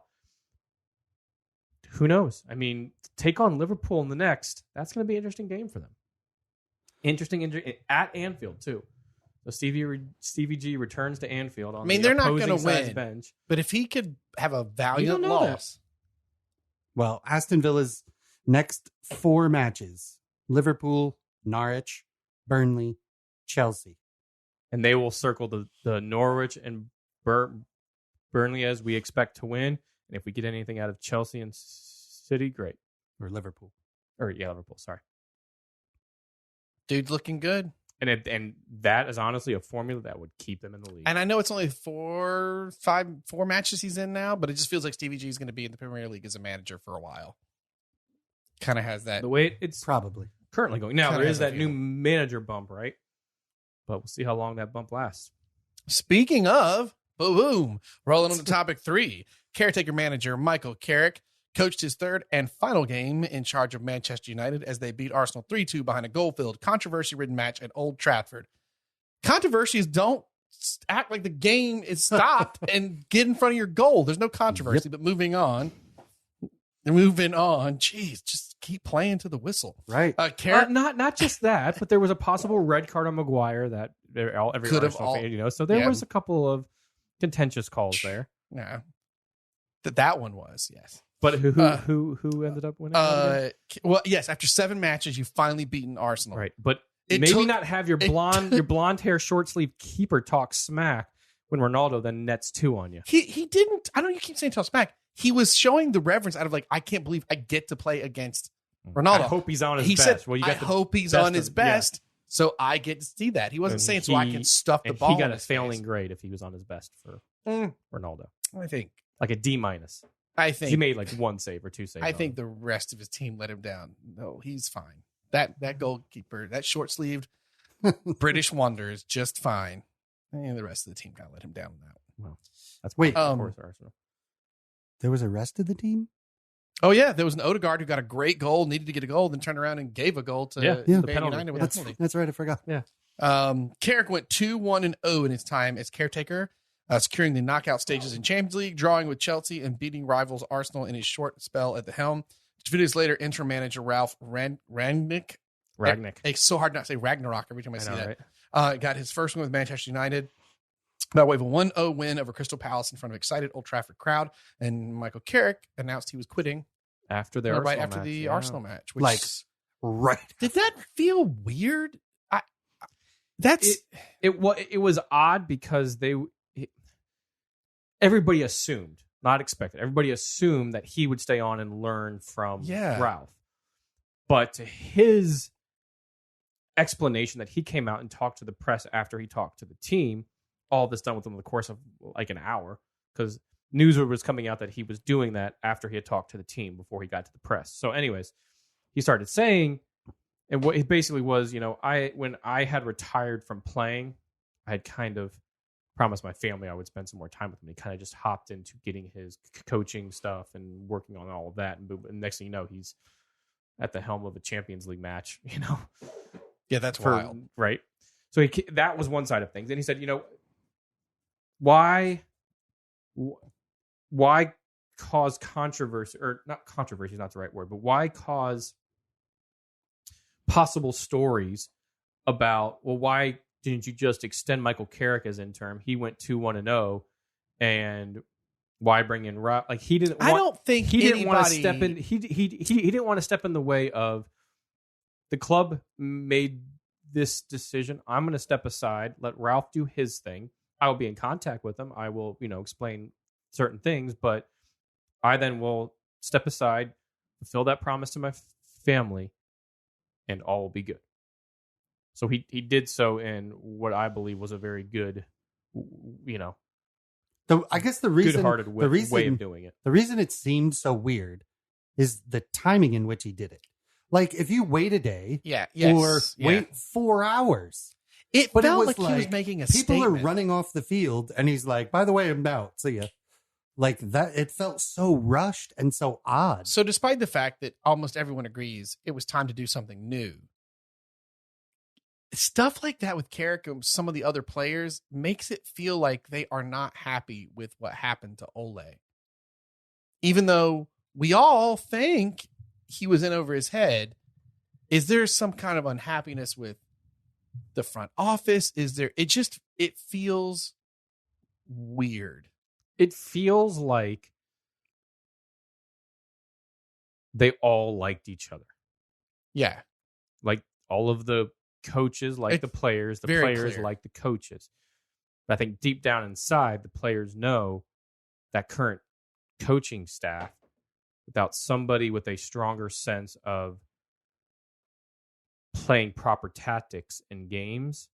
S2: Who knows? I mean, take on Liverpool in the next. That's going to be an interesting game for them. Interesting at Anfield, too. So Stevie G returns to Anfield on
S1: they're not
S2: opposing
S1: going to
S2: side's
S1: win.
S2: bench.
S1: But if he could have a
S2: You
S1: valiant
S2: don't know that.
S1: loss,
S3: Well, Aston Villa's next 4 matches: Liverpool, Norwich, Burnley, Chelsea.
S2: And they will circle the Norwich and Burnley as we expect to win. And if we get anything out of Chelsea and City, great.
S3: Or Liverpool.
S2: Liverpool, sorry.
S1: dude's looking good.
S2: And that is honestly a formula that would keep them in the league.
S1: And I know it's only 4 matches he's in now, but it just feels like Stevie G is going to be in the Premier League as a manager for a while. Kind of has that.
S2: the way it's
S3: Probably.
S2: currently going. Now,
S1: Kinda
S2: there
S1: has
S2: is
S1: that
S2: that new
S1: feeling.
S2: manager bump, right? But we'll see how long that bump lasts.
S1: Speaking of, boom, rolling on to topic 3. Caretaker manager Michael Carrick coached his 3rd and final game in charge of Manchester United as they beat Arsenal 3-2 behind a goal-filled, controversy-ridden match at Old Trafford. Controversies don't act like the game is stopped and get in front of your goal. There's no controversy, but moving on. Jeez, just keep playing to the whistle.
S3: Right.
S1: Carrick,
S2: Not just that, but there was a possible red card on Maguire that every
S1: Could have
S2: Arsenal
S1: all-
S2: fan, So there
S1: yeah.
S2: was a couple of contentious calls there.
S1: yeah, that one was, yes.
S2: But who ended up winning? that again?
S1: Well, yes, after 7 matches, you've finally beaten Arsenal.
S2: Right, but
S1: It
S2: maybe
S1: took-
S2: not have your
S1: it
S2: blonde hair short sleeve keeper talk smack when Ronaldo then nets 2 on you.
S1: He didn't. I know you keep saying toss back. He was showing the reverence out of like, I can't believe I get to play against Ronaldo.
S2: I hope he's on his
S1: He
S2: best.
S1: said,
S2: Well, you
S1: I
S2: got the
S1: hope he's
S2: best
S1: on his
S2: of-
S1: best, so I get to see that. He wasn't
S2: And
S1: saying so I can stuff the
S2: and
S1: ball.
S2: He got
S1: in
S2: a
S1: his
S2: failing
S1: face.
S2: grade if he was on his best for
S1: Mm,
S2: Ronaldo,
S1: I think.
S2: like a D minus.
S1: I
S2: He
S1: think.
S2: made like 1 save or 2 saves.
S1: I
S2: on
S1: think
S2: him.
S1: the rest of his team let him down. No, he's fine. That goalkeeper, that short sleeved British wonder is just fine. And the rest of the team kind of let him down on that.
S2: That's
S3: Wait.
S2: of course Arsenal.
S3: There was a rest of the team?
S1: Oh yeah, there was an Odegaard who got a great goal, needed to get a goal, then turned around and gave a goal to
S2: Yeah,
S1: Man
S2: the penalty.
S1: United with
S2: Yeah.
S1: a penalty.
S3: That's right. I forgot.
S1: Carrick went 2-1-0 in his time as caretaker, securing the knockout stages in Champions League, drawing with Chelsea, and beating rivals Arsenal in his short spell at the helm. 2 days later, interim manager Ralph Rangnick. It's so hard not to say Ragnarok every time I see
S2: know,
S1: that.
S2: right?
S1: Got his first win with Manchester United by way of a 1-0 win over Crystal Palace in front of an excited Old Trafford crowd. And Michael Carrick announced he was quitting
S2: After the
S1: right
S2: Arsenal
S1: after
S2: match,
S1: the
S2: yeah.
S1: Arsenal match. Which,
S3: Like, right.
S1: did that feel weird? That's
S2: It was odd because everybody assumed, not expected. Everybody assumed that he would stay on and learn from
S1: Yeah.
S2: Ralph. But to his explanation that he came out and talked to the press after he talked to the team, all this done within the course of like an hour, because news was coming out that he was doing that after he had talked to the team before he got to the press. So anyways, he started saying, and what it basically was, when I had retired from playing, I had kind of promised my family I would spend some more time with him. He kind of just hopped into getting his coaching stuff and working on all of that. And next thing you know, he's at the helm of a Champions League match,
S1: Yeah, that's wild.
S2: Right. So that was one side of things. And he said, why cause controversy, or not controversy is not the right word, but why cause possible stories about, well, why didn't you just extend Michael Carrick as interim? He went 2-1-0, and why bring in Rob? Like, he didn't.
S1: I don't think
S2: he didn't want to step in. He didn't want to step in the way of the club. Made this decision. I'm going to step aside. Let Ralph do his thing. I will be in contact with him. I will, explain certain things, but I then will step aside, fulfill that promise to my family, and all will be good. So he did so in what I believe was a very good,
S3: I guess the reason,
S2: good-hearted way of doing it.
S3: The reason it seemed so weird is the timing in which he did it. Like, if you wait a day, or wait 4 hours,
S1: it felt like he was making a statement.
S3: People are running off the field, and he's like, "By the way, I'm out. See ya." Like that, it felt so rushed and so odd.
S1: So, despite the fact that almost everyone agrees it was time to do something new, stuff like that with Carrick and some of the other players makes it feel like they are not happy with what happened to Ole. Even though we all think he was in over his head, is there some kind of unhappiness with the front office? It feels weird.
S2: It feels like they all liked each other.
S1: Yeah.
S2: Like, all of the coaches like the players
S1: clear.
S2: like the coaches. But I think deep down inside, the players know that current coaching staff, without somebody with a stronger sense of playing proper tactics in games,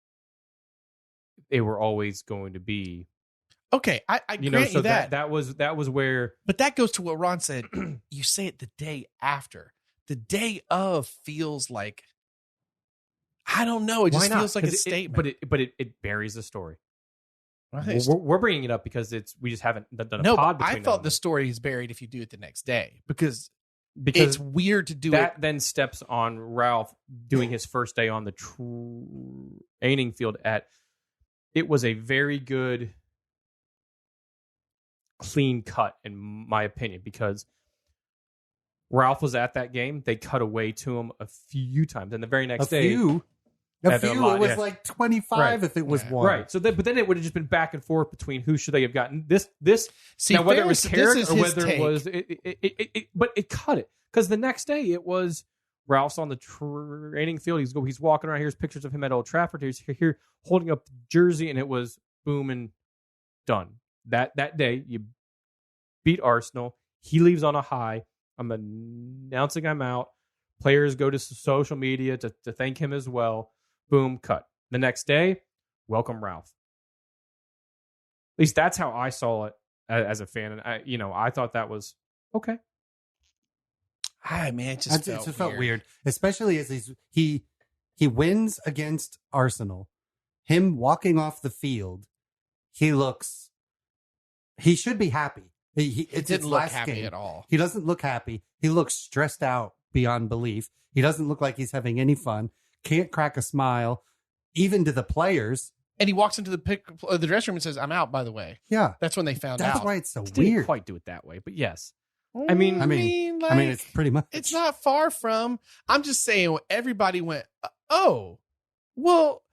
S2: they were always going to be.
S1: Okay, I grant you that.
S2: That was where.
S1: But that goes to what Ron said. You say it the day after. The day of feels like, I don't know. It just feels like a statement.
S2: But it buries the story.
S1: Well,
S2: we're bringing it up because we just haven't done a
S1: no,
S2: pod.
S1: I thought the story is buried if you do it the next day because it's weird to do it.
S2: That then steps on Ralph doing his first day on the training field. It was a very good, clean cut, in my opinion, because Ralph was at that game. They cut away to him a few times, and the very next day,
S3: it was like 25 if it was one.
S2: Right. So, but then it would have just been back and forth between who should they have gotten this. See, now, whether
S1: Ferris,
S2: it was Carrick or whether
S1: take.
S2: It was, but it cut it because the next day it was Ralph's on the training field. He's walking around. Here's pictures of him at Old Trafford. He's here holding up the jersey, and it was boom and done. That day you beat Arsenal. He leaves on a high. I'm announcing I'm out. Players go to social media to thank him as well. Boom, cut. The next day, welcome Ralph. At least that's how I saw it as a fan, and I thought that was okay.
S1: Man, it just felt
S3: weird, especially as he wins against Arsenal. Him walking off the field, he should be happy. It didn't look happy at all. He doesn't look happy. He looks stressed out beyond belief. He doesn't look like he's having any fun. Can't crack a smile, even to the players.
S1: And he walks into the dressing room and says, "I'm out." By the way,
S3: yeah,
S1: that's when they found out.
S3: That's why it's so
S2: weird.
S3: Didn't
S2: quite do it that way, but yes.
S3: I mean, it's pretty much.
S1: It's not far from. I'm just saying, everybody went, "Oh, well,"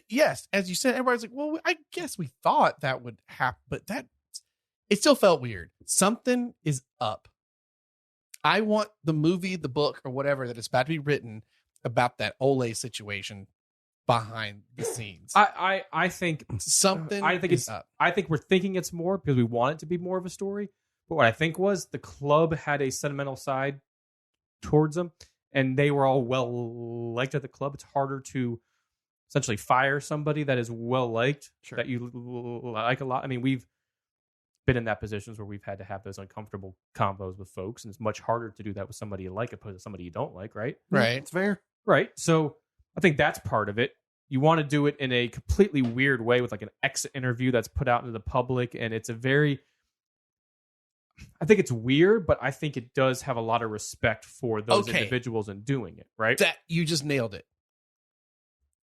S1: yes, as you said, everybody's like, "Well, I guess we thought that would happen," but it still felt weird. Something is up. I want the movie, the book, or whatever that is about to be written about that Ole situation behind the scenes.
S2: I think
S1: something is up.
S2: I think we're thinking it's more because we want it to be more of a story. But what I think was the club had a sentimental side towards them, and they were all well liked at the club. It's harder to essentially fire somebody that is well liked, that you like a lot. I mean, we've been in that positions where we've had to have those uncomfortable combos with folks, and it's much harder to do that with somebody you like opposed to somebody you don't like, right?
S1: Right.
S3: It's fair.
S2: Right. So I think that's part of it. You want to do it in a completely weird way with like an exit interview that's put out into the public, and it's a very I think it's weird, but I think it does have a lot of respect for those individuals in doing it, right?
S1: That you just nailed it.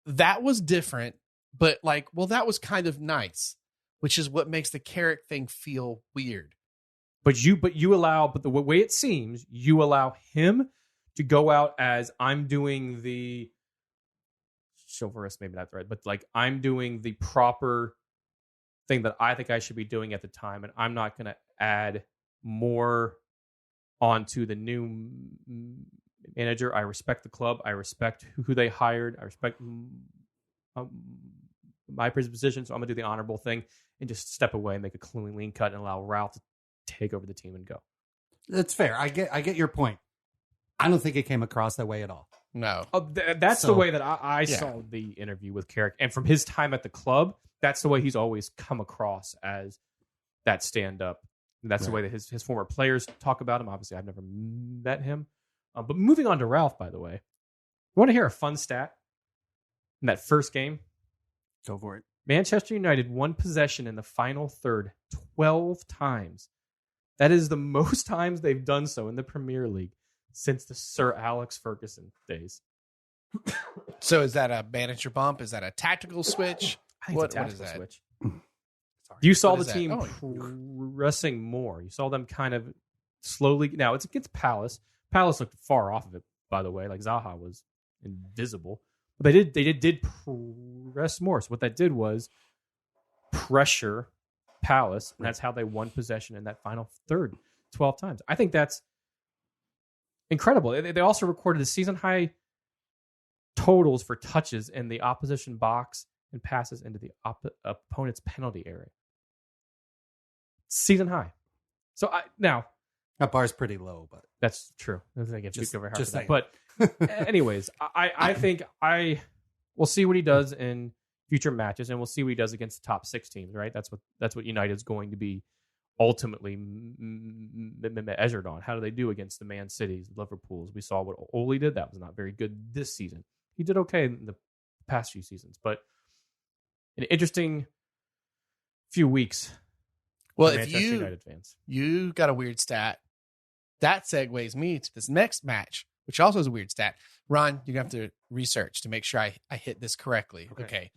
S1: That was different, but that was kind of nice, which is what makes the Carrick thing feel weird.
S2: But the way it seems, you allow him to go out as I'm doing the chivalrous, maybe not the right, but I'm doing the proper thing that I think I should be doing at the time, and I'm not going to add more onto the new manager. I respect the club. I respect who they hired. I respect my position, so I'm going to do the honorable thing and just step away and make a clean cut and allow Ralph to take over the team and go.
S3: That's fair. I get your point. I don't think it came across that way at all.
S1: No.
S2: That's the way that I saw the interview with Carrick. And from his time at the club, that's the way he's always come across as that stand-up. And that's the way that his former players talk about him. Obviously, I've never met him. But moving on to Ralph, by the way. You want to hear a fun stat? In that first game?
S3: Go for it.
S2: Manchester United won possession in the final third 12 times. That is the most times they've done so in the Premier League since the Sir Alex Ferguson days.
S1: So is that a manager bump? Is that a tactical switch?
S2: I think it's a tactical
S1: what is that?
S2: switch. You saw
S1: What
S2: the
S1: is
S2: team
S1: that?
S2: pressing more. You saw them kind of slowly. Now, it's against Palace. Palace looked far off of it, by the way. Zaha was invisible. But they did press more. So what that did was pressure Palace, and that's how they won possession in that final third 12 times. I think that's incredible. They also recorded the season-high totals for touches in the opposition box and passes into the opponent's penalty area. Season high. So now
S3: that bar's pretty low, but
S2: that's true. I think it's just over half
S3: just
S2: of that. But anyways, I think we'll see what he does in future matches, and we'll see what he does against the top 6 teams. Right? That's what United's going to be ultimately measured on. How do they do against the Man Cities, Liverpools? We saw what Ole did. That was not very good this season. He did okay in the past few seasons, but an interesting few weeks.
S1: Well, if you got a weird stat, that segues me to this next match, which also is a weird stat. Ron, you're going to have to research to make sure I hit this correctly. Okay.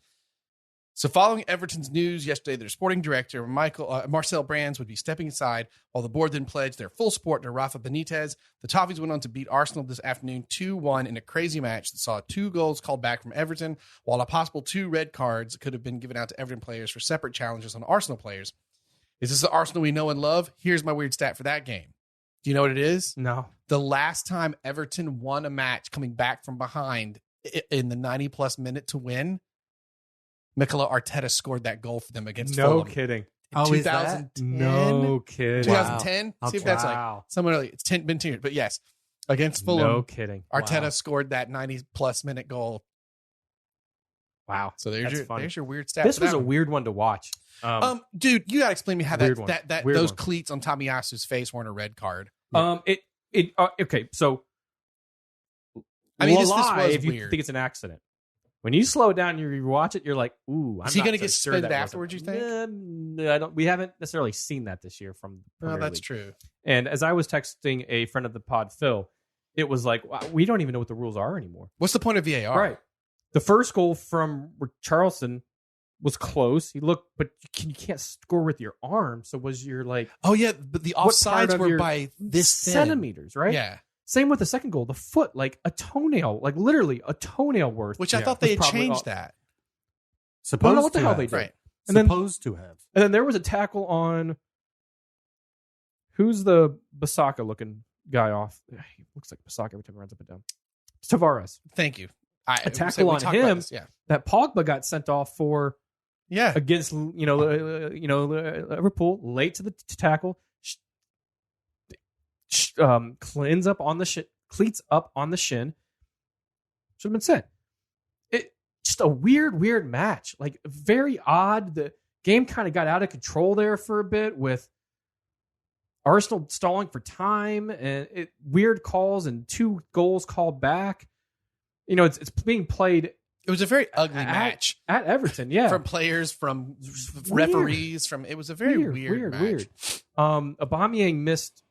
S1: So following Everton's news yesterday, their sporting director, Marcel Brands, would be stepping aside while the board then pledged their full support to Rafa Benitez. The Toffees went on to beat Arsenal this afternoon 2-1 in a crazy match that saw 2 goals called back from Everton, while a possible 2 red cards could have been given out to Everton players for separate challenges on Arsenal players. Is this the Arsenal we know and love? Here's my weird stat for that game. Do you know what it is?
S2: No.
S1: The last time Everton won a match coming back from behind in the 90-plus minute to win, Mikel Arteta scored that goal for them against Fulham.
S2: No kidding.
S1: In 2010.
S2: No kidding.
S1: 2010?
S3: Wow.
S1: See if that's somewhere early. It's been 10 years. But yes, against Fulham.
S2: No kidding.
S1: Arteta scored that 90-plus minute goal.
S2: Wow.
S1: So there's your weird stat.
S2: This was a weird one to watch.
S1: Dude, you got to explain to me how those
S2: one.
S1: cleats on Tomiyasu's face weren't a red card.
S2: Okay, so
S1: I mean, this was
S2: if you
S1: weird.
S2: think it's an accident. When you slow down, you watch it, you're like, "Ooh, I'm
S1: Is he
S2: going to
S1: get suspended afterwards? You think?
S2: I don't. We haven't necessarily seen that this year from.
S1: No, that's
S2: League.
S1: true.
S2: And as I was texting a friend of the pod, Phil, it was like, wow, we don't even know what the rules are anymore.
S1: What's the point of VAR?
S2: Right. The first goal from Charleston was close. He looked, but you can't score with your arm. So was your like?
S1: Oh yeah, but the offsides were by this
S2: centimeters, right?
S1: Yeah.
S2: Same with the second goal. The foot, like a toenail, like literally a toenail worth.
S1: Which I thought they had changed that.
S3: Supposed
S2: I don't know what the
S3: to
S2: hell
S3: have.
S2: they did.
S1: Right.
S2: And then,
S3: Supposed to have.
S2: And then there was a tackle on who's the Basaka looking guy off? He looks like Basaka every time he runs up and down. It's Tavares.
S1: Thank you.
S2: A tackle on him that Pogba got sent off for.
S1: Yeah.
S2: Against Liverpool, late to the tackle, cleats up on the shin. Should have been sent. Just a weird match. Like very odd. The game kind of got out of control there for a bit with Arsenal stalling for time and weird calls and 2 goals called back. It's being played
S1: It was a very ugly match
S2: at Everton. Yeah,
S1: from players, from referees, it was a very weird match.
S2: Aubameyang missed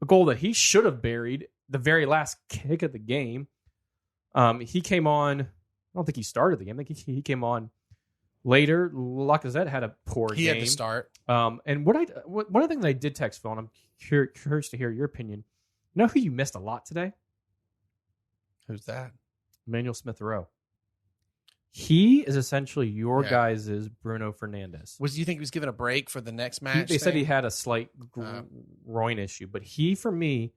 S2: a goal that he should have buried. The very last kick of the game. He came on. I don't think he started the game. I think he came on later. Lacazette had a poor game.
S1: He had to start.
S2: And one of the things I did text Phil, and I'm curious to hear your opinion. You know who you missed a lot today?
S1: Who's that?
S2: Emmanuel Smith-Rowe. He is essentially your guys' Bruno Fernandes.
S1: Do you think he was given a break for the next match?
S2: They said he had a slight groin issue, but he, for me,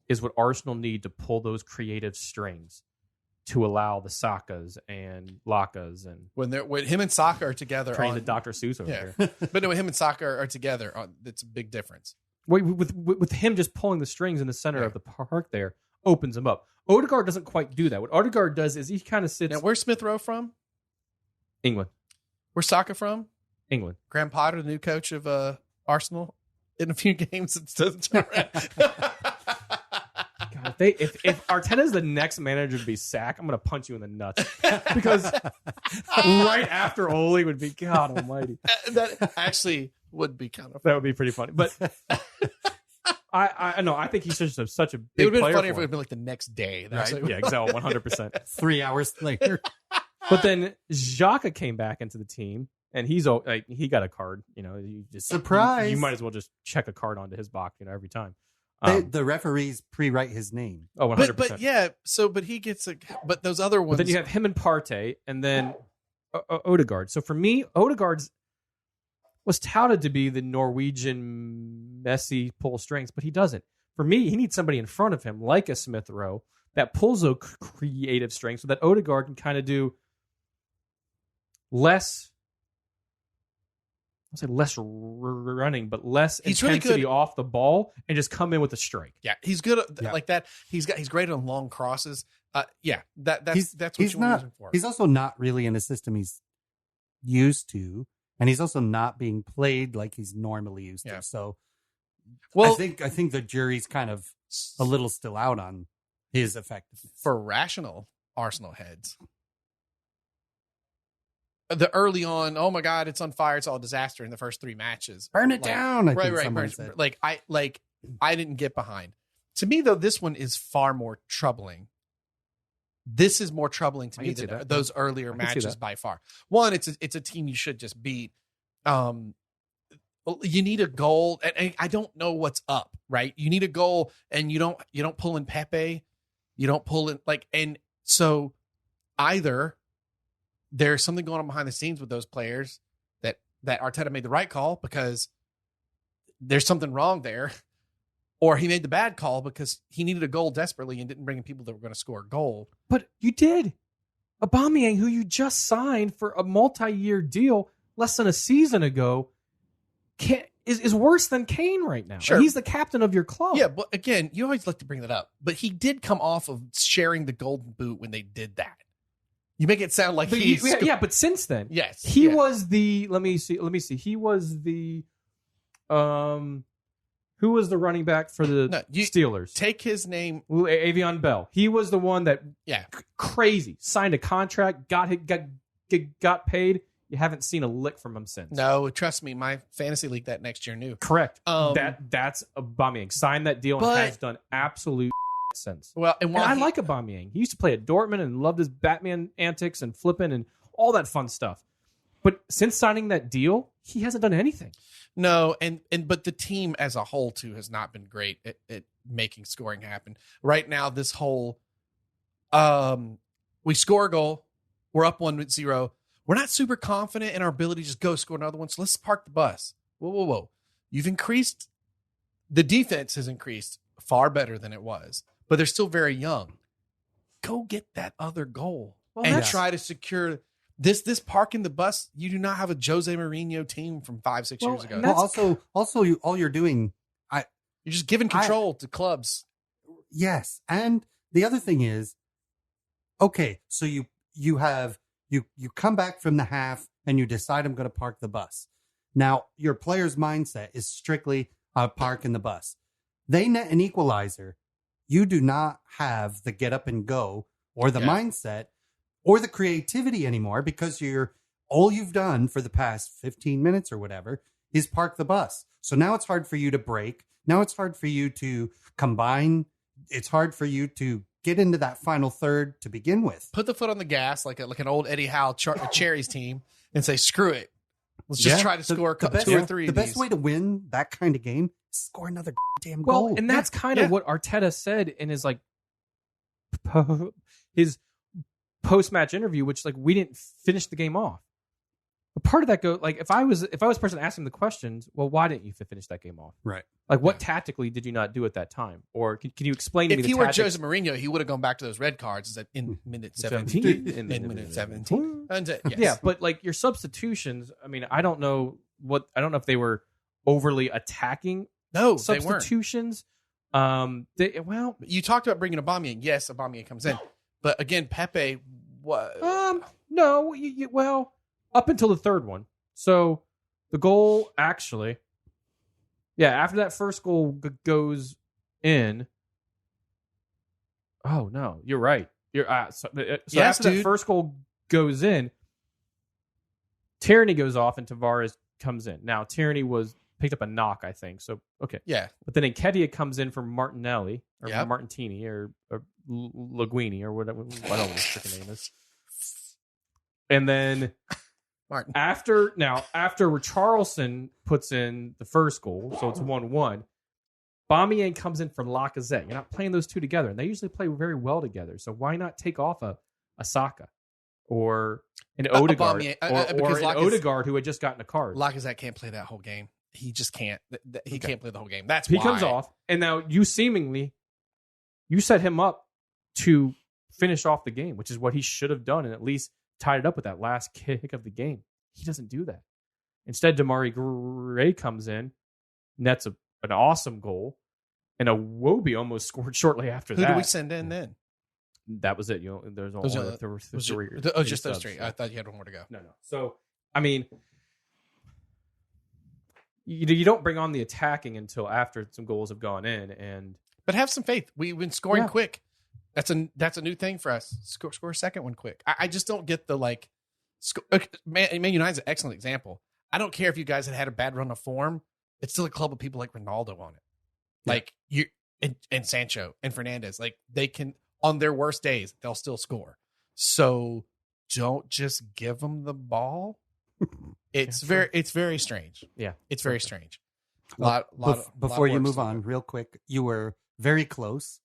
S2: is what Arsenal need to pull those creative strings to allow the Sakas and Lakas and
S1: when him and Saka are together.
S2: Train the Dr. Seuss over here.
S1: But no, when him and Saka are together, it's a big difference.
S2: With him just pulling the strings in the center of the park there opens him up. Odegaard doesn't quite do that. What Odegaard does is he kind of sits.
S1: Now, where's Smith Rowe from?
S2: England. Where's
S1: Saka from?
S2: England.
S1: Graham Potter, the new coach of Arsenal, in a few games it doesn't turn around.
S2: God, if Arteta's the next manager to be sacked, I'm going to punch you in the nuts. Because right after Ole would be, God almighty.
S1: That actually would be kind of
S2: That would be pretty funny. But I know. I think he's just such a big player.
S1: It would have been funnier if it would have been like the next day.
S2: Right? Yeah, exactly. 100%.
S3: 3 hours later.
S2: But then Xhaka came back into the team, and he got a card. You just
S3: surprise.
S2: You might as well just check a card onto his box, every time.
S3: The referees pre-write his name.
S2: Oh, 100%.
S1: But he gets but those other ones.
S2: But then you have him and Partey, and then Odegaard. So for me, Odegaard was touted to be the Norwegian Messi pull strings, but he doesn't. For me, he needs somebody in front of him, like a Smith Rowe, that pulls those creative strings so that Odegaard can kind of do less running, but less intensity really off the ball and just come in with a strike.
S1: Yeah, he's good like that. He's great on long crosses. That's what you want him for.
S3: He's also not really in a system he's used to, and he's also not being played like he's normally used to. So, I think the jury's kind of a little still out on his effectiveness
S1: for rational Arsenal heads. The early on, oh my God, it's on fire! It's all a disaster in the first 3 matches.
S3: Burn it down!
S1: I didn't get behind. To me, though, this one is far more troubling. This is more troubling to me than those earlier matches by far. One, it's a team you should just beat. You need a goal, and I don't know what's up. Right, you need a goal, and you don't pull in Pepe, you don't pull in and so either. There's something going on behind the scenes with those players that Arteta made the right call because there's something wrong there, or he made the bad call because he needed a goal desperately and didn't bring in people that were going to score a goal.
S2: But you did. Aubameyang, who you just signed for a multi-year deal less than a season ago, is worse than Kane right now.
S1: Sure.
S2: And he's the captain of your club.
S1: Yeah, but again, you always like to bring that up. But he did come off of sharing the golden boot when they did that. You make it sound like
S2: but since then,
S1: yes,
S2: he was the. Let me see. He was the. Who was the running back for the Steelers?
S1: Take his name,
S2: Avion Bell. He was the one that crazy signed a contract, got paid. You haven't seen a lick from him since.
S1: No, trust me, my fantasy league that next year knew.
S2: Correct. That's Aubameyang. Signed that deal and has done absolute sense.
S1: Well, and
S2: I like Aubameyang. He used to play at Dortmund and loved his Batman antics and flipping and all that fun stuff. But since signing that deal, he hasn't done anything.
S1: No, but the team as a whole too has not been great at making scoring happen. Right now, this whole we score a goal, we're up 1-0. We're not super confident in our ability to just go score another one. So let's park the bus. Whoa. You've increased. The defense has increased far better than it was, but they're still very young. Go get that other goal and try to secure this parking the bus. You do not have a Jose Mourinho team from 5-6 years ago.
S3: Well, also, all you're doing,
S1: you're just giving control to clubs.
S3: Yes, and the other thing is, okay, so you come back from the half and you decide I'm going to park the bus. Now your player's mindset is strictly park in the bus. They net an equalizer. You do not have the get up and go or the mindset or the creativity anymore because all you've done for the past 15 minutes or whatever is park the bus. So now it's hard for you to break. Now it's hard for you to combine. It's hard for you to get into that final third to begin with.
S1: Put the foot on the gas like an old Eddie Howe Cherries team and say, screw it. Let's just try to score two or three.
S3: The best way to win that kind of game is score another damn
S2: Well,
S3: goal.
S2: and that's kind of what Arteta said in his his post-match interview, which we didn't finish the game off. But part of that if I was the person asking the questions, well, why didn't you finish that game off?
S3: Right.
S2: What tactically did you not do at that time? Or can you explain to me
S1: if he were Jose Mourinho, he would have gone back to those red cards in minute 17. In minute 17. Yes.
S2: Yeah, but your substitutions, I mean, I don't know if they were overly attacking substitutions.
S1: You talked about bringing Aubameyang. Yes, Aubameyang comes in. But again, Pepe
S2: no, well, up until the third one. So the goal actually, after that first goal goes in. Oh no, you're right. So after that first goal goes in, Tierney goes off and Tavares comes in. Now Tierney picked up a knock, I think. So okay,
S1: yeah.
S2: But then Nketiah comes in for Martinelli or Martintini or Laguini or whatever. I don't know what his freaking name is. And then
S1: Martin.
S2: After Richarlison puts in the first goal, so it's 1-1. Aubameyang comes in for Lacazette. You're not playing those two together, and they usually play very well together. So why not take off a Saka or an Odegaard or an Odegaard who had just gotten a card?
S1: Lacazette can't play that whole game. He just can't. He can't play the whole game. That's
S2: he
S1: why.
S2: Comes off, and now you set him up to finish off the game, which is what he should have done, and at least tied it up with that last kick of the game. He doesn't do that. Instead, Damari Gray comes in, nets an awesome goal, and Iwobi almost scored shortly after that.
S1: Who do we send in then?
S2: That was it. There were three.
S1: Just those three. I thought you had one more to go.
S2: No. So, I mean, you don't bring on the attacking until after some goals have gone in,
S1: but have some faith. We've been scoring quick. That's a new thing for us. Score a second one quick. I just don't get the Man United's an excellent example. I don't care if you guys had a bad run of form. It's still a club of people like Ronaldo on it. Yeah. And Sancho and Fernandez. They can, on their worst days, they'll still score. So don't just give them the ball. It's very strange.
S2: Yeah.
S1: It's very strange.
S3: Before you move on, real quick, you were very close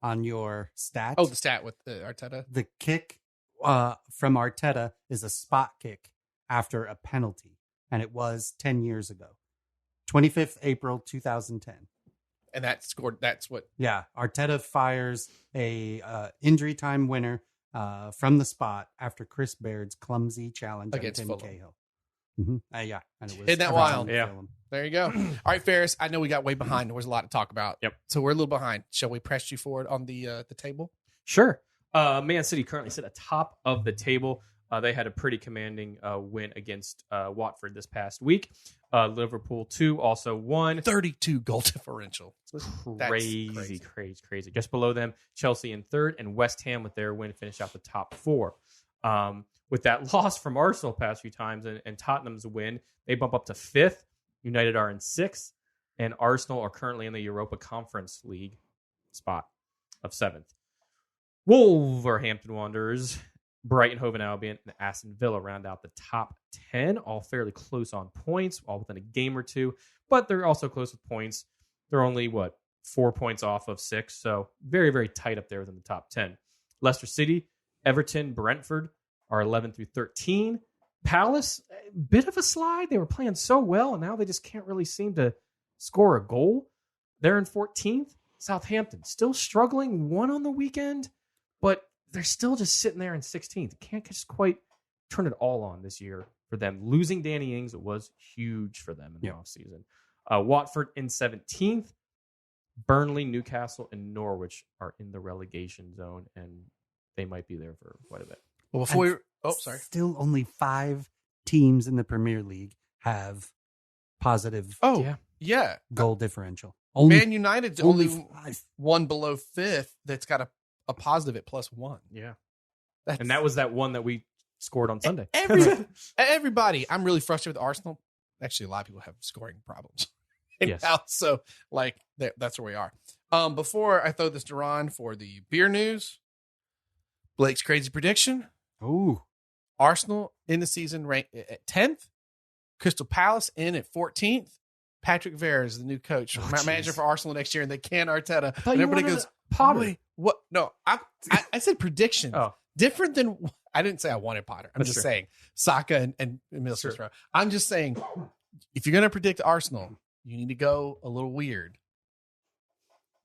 S3: on your stat.
S1: Oh, the stat with Arteta?
S3: The kick from Arteta is a spot kick after a penalty, and it was 10 years ago. 25th April 2010.
S1: And that's what...
S3: Yeah, Arteta fires a injury time winner from the spot after Chris Baird's clumsy challenge
S1: against
S3: Tim
S1: Fulham.
S3: Cahill. Mm-hmm. Yeah, and it was
S1: Isn't that wild?
S2: Yeah.
S1: There you go. All right, Ferris, I know we got way behind. There was a lot to talk about.
S2: Yep.
S1: So we're a little behind. Shall we press you forward on the table?
S2: Sure. Man City currently sit atop of the table. They had a pretty commanding win against Watford this past week. Liverpool 2 also won.
S1: 32 goal differential.
S2: Crazy. Just below them, Chelsea in third, and West Ham with their win finish out the top four. With that loss from Arsenal past few times and Tottenham's win, they bump up to fifth. United are in sixth, and Arsenal are currently in the Europa Conference League spot of seventh. Wolverhampton Wanderers, Brighton Hove Albion, and Aston Villa round out the top 10, all fairly close on points, all within a game or two, but they're also close with points. They're only, 4 points off of 6, so very, very tight up there within the top 10. Leicester City, Everton, Brentford are 11 through 13. Palace, a bit of a slide. They were playing so well, and now they just can't really seem to score a goal. They're in 14th. Southampton, still struggling, won on the weekend, but they're still just sitting there in 16th. Can't just quite turn it all on this year for them. Losing Danny Ings was huge for them in the offseason. Watford in 17th. Burnley, Newcastle, and Norwich are in the relegation zone, and they might be there for quite a bit.
S1: Well, before we... Oh, sorry.
S3: Still only 5 teams in the Premier League have positive goal differential.
S1: Man United's only one below fifth that's got a positive at +1.
S2: Yeah. And that was that one that we scored on Sunday.
S1: Everybody, I'm really frustrated with Arsenal. Actually, a lot of people have scoring problems.
S2: Yes.
S1: So, like, that's where we are. Before I throw this to Ron for the beer news, Blake's crazy prediction.
S3: Ooh.
S1: Arsenal in the season ranked at 10th. Crystal Palace in at 14th. Patrick Vieira is the new coach, manager for Arsenal next year, and they can Arteta. And everybody goes,
S2: Potter.
S1: Wait, what? No, I said prediction.
S2: Oh.
S1: Different than, I didn't say I wanted Potter. I'm just saying Saka and Middlesbrough. Sure. I'm just saying, if you're going to predict Arsenal, you need to go a little weird.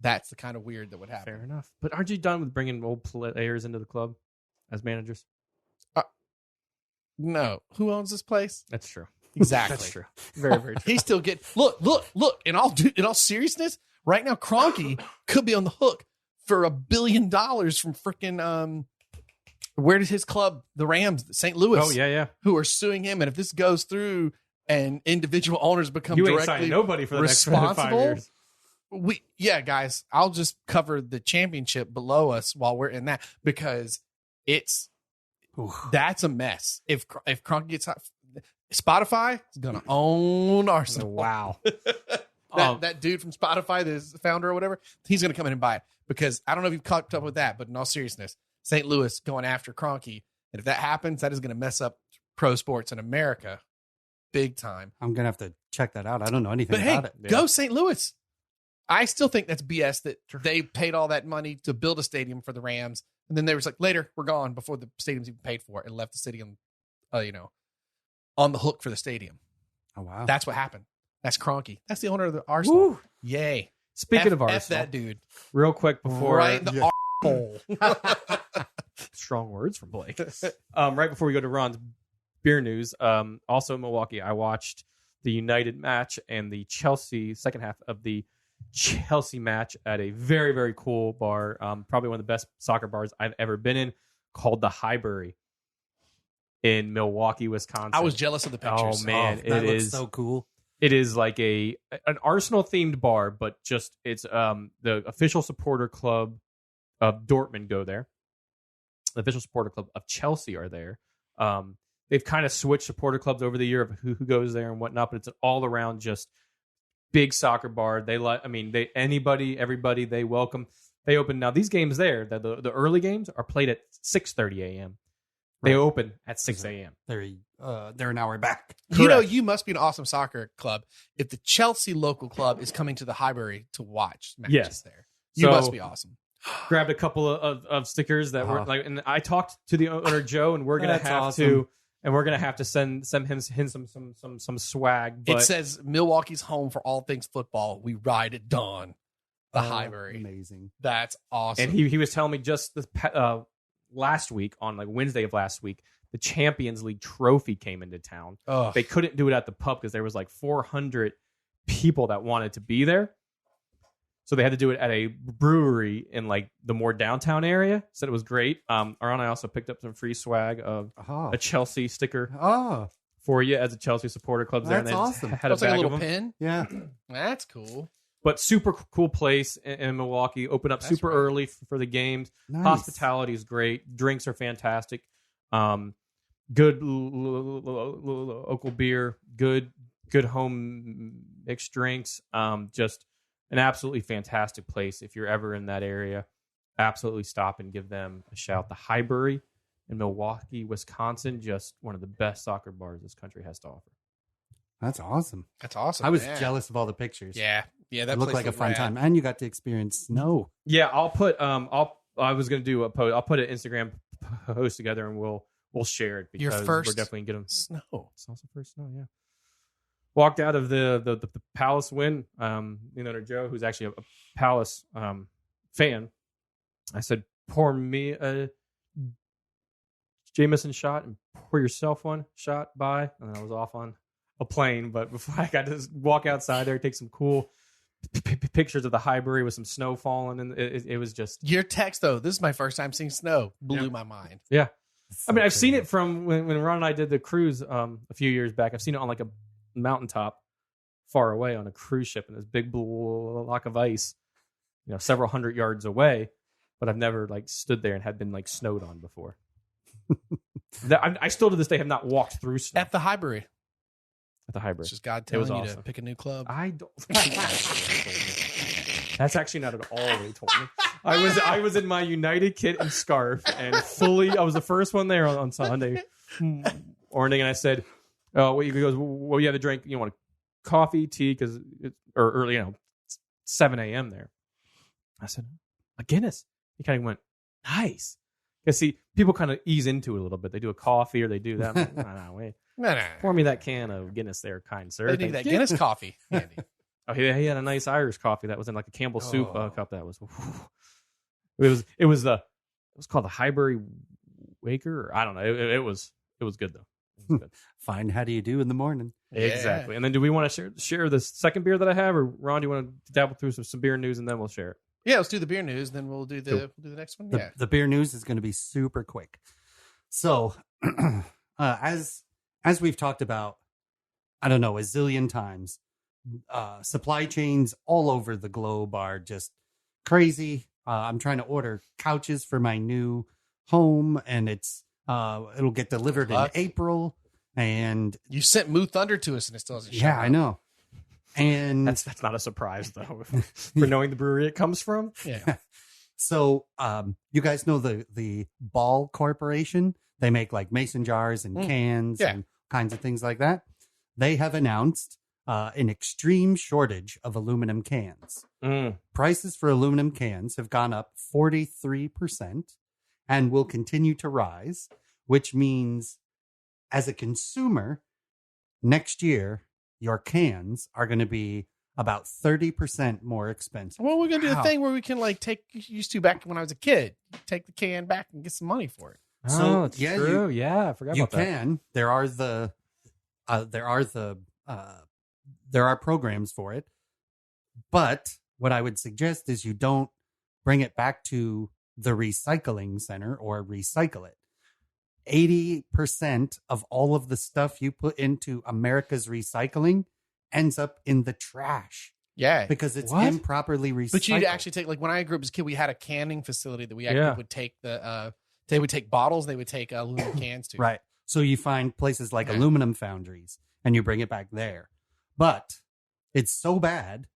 S1: That's the kind of weird that would happen.
S2: Fair enough. But aren't you done with bringing old players into the club as managers?
S1: No. Who owns this place?
S2: That's true.
S1: Exactly.
S2: That's true. Very, very true.
S1: He still look. In all seriousness, right now, Kroenke could be on the hook for $1 billion from freaking where did his club, the Rams, St. Louis?
S2: Oh yeah,
S1: who are suing him. And if this goes through and individual owners become directly
S2: nobody for the
S1: responsible,
S2: next 5 years.
S1: Guys, I'll just cover the championship below us while we're in that because that's a mess. If Kroenke gets hot, Spotify is gonna own Arsenal.
S2: Wow.
S1: That dude from Spotify, the founder or whatever, he's gonna come in and buy it because I don't know if you've caught up with that, but in all seriousness, St. Louis going after Kroenke, and if that happens, that is gonna mess up pro sports in America big time.
S3: I'm gonna have to check that out. I don't know anything about it.
S1: Go St. Louis. I still think that's BS that they paid all that money to build a stadium for the Rams, and then they were like, later we're gone before the stadium's even paid for, and left the city on the hook for the stadium.
S3: Oh wow,
S1: that's what happened. That's Kroenke. That's the owner of the Arsenal. Woo. Yay!
S2: Speaking of Arsenal,
S1: F that dude.
S2: Real quick before
S1: right in the hole.
S2: Strong words from Blake. Right before we go to Ron's beer news, also in Milwaukee, I watched the United match and the Chelsea second half of the Chelsea match at a very, very cool bar. Probably one of the best soccer bars I've ever been in, called the Highbury in Milwaukee, Wisconsin.
S1: I was jealous of the pictures.
S2: Oh man,
S3: that looks so cool.
S2: It is like an Arsenal themed bar, but just it's the official supporter club of Dortmund go there. The official supporter club of Chelsea are there. They've kind of switched supporter clubs over the year of who goes there and whatnot, but it's an all around just big soccer bar. Everybody they welcome. They open now. These games there, the early games are played at 6:30 a.m. They open at 6 a.m.
S3: They're an hour back.
S2: Correct.
S1: You must be an awesome soccer club if the Chelsea local club is coming to the Highbury to watch matches there. You must be awesome.
S2: Grabbed a couple of stickers that were like, and I talked to the owner Joe, and we're gonna have to send him some swag. But
S1: it says Milwaukee's home for all things football. We ride at dawn. The Highbury,
S3: amazing.
S1: That's awesome.
S2: And he was telling me just last week, on like Wednesday of last week, the Champions League trophy came into town.
S1: Ugh.
S2: They couldn't do it at the pub because there was like 400 people that wanted to be there. So they had to do it at a brewery in like the more downtown area. Said it was great. Aaron and I also picked up some free swag of a Chelsea sticker for you as a Chelsea supporter club there.
S3: That's awesome.
S1: Had a little pin.
S3: Yeah.
S1: That's cool.
S2: But super cool place in Milwaukee. Open up super early for the games.
S3: Nice.
S2: Hospitality is great. Drinks are fantastic. Good local beer. Good home mixed drinks. Just an absolutely fantastic place. If you're ever in that area, absolutely stop and give them a shout. The Highbury in Milwaukee, Wisconsin, just one of the best soccer bars this country has to offer.
S3: That's awesome.
S1: I
S3: was jealous of all the pictures.
S1: Yeah, that
S3: looked like a fun time, and you got to experience snow.
S2: Yeah, I'll put I was going to do a post. I'll put an Instagram post together, and we'll share it because we're definitely getting
S1: snow.
S2: It's also first snow. Yeah. Walked out of the Palace win. To Joe, who's actually a Palace fan, I said, "Pour me a Jameson shot and pour yourself one shot." Bye, and then I was off on a plane. But before I got to walk outside there, take some cool pictures of the Highbury with some snow falling, and it was just
S1: your text though. This is my first time seeing snow. Blew my mind.
S2: Yeah, so I've seen it from when Ron and I did the cruise a few years back. I've seen it on like a mountaintop far away on a cruise ship, and this big block of ice, several hundred yards away. But I've never like stood there and had been like snowed on before. I still to this day have not walked through snow
S1: At the Highbury.
S2: at the Highbury.
S1: It's just God telling you
S2: awesome.
S1: to pick a new club.
S2: I don't. That's actually not at all what he told me. I was in my United kit and scarf, and I was the first one there on Sunday morning, and I said, "Oh, he goes, well, you have a drink? You want a coffee, tea, because or early, 7 a.m. there." I said, "A Guinness." He kind of went, "Nice." Because see, people kind of ease into it a little bit. They do a coffee or they do that. I'm like, no, wait.
S1: No.
S2: Pour me that can of Guinness there, kind sir.
S1: They need that Guinness coffee. Andy.
S2: Oh, he had a nice Irish coffee that was in like a Campbell soup cup. That was, it was called the Highbury Waker. Or, I don't know. It was good though. It was good.
S3: Fine. How do you do in the morning?
S2: Exactly. And then do we want to share the second beer that I have, or Ron, do you want to dabble through some beer news and then we'll share it?
S1: Yeah, let's do the beer news. Then we'll do the next one.
S3: The beer news is going to be super quick. So, as we've talked about, I don't know, a zillion times, supply chains all over the globe are just crazy. I'm trying to order couches for my new home, and it'll get delivered in April. And
S1: you sent Moo Thunder to us, and it still hasn't shown up.
S3: I know. And
S2: that's not a surprise though, for knowing the brewery it comes from.
S1: Yeah.
S3: So, you guys know the Ball Corporation? They make like mason jars and cans and kinds of things like that. They have announced an extreme shortage of aluminum cans. Prices for aluminum cans have gone up 43% and will continue to rise, which means as a consumer, next year, your cans are going to be about 30% more expensive.
S1: Well, we're going to do the thing where we can used to back when I was a kid, take the can back and get some money for it.
S2: So it's true. I forgot about that. You
S3: can. There are programs for it. But what I would suggest is you don't bring it back to the recycling center or recycle it. 80% of all of the stuff you put into America's recycling ends up in the trash.
S1: Yeah.
S3: Because it's improperly recycled.
S1: But you'd actually take, like when I grew up as a kid, we had a canning facility that we actually would take they would take bottles, they would take aluminum cans to.
S3: Right. So you find places like aluminum foundries and you bring it back there. But it's so bad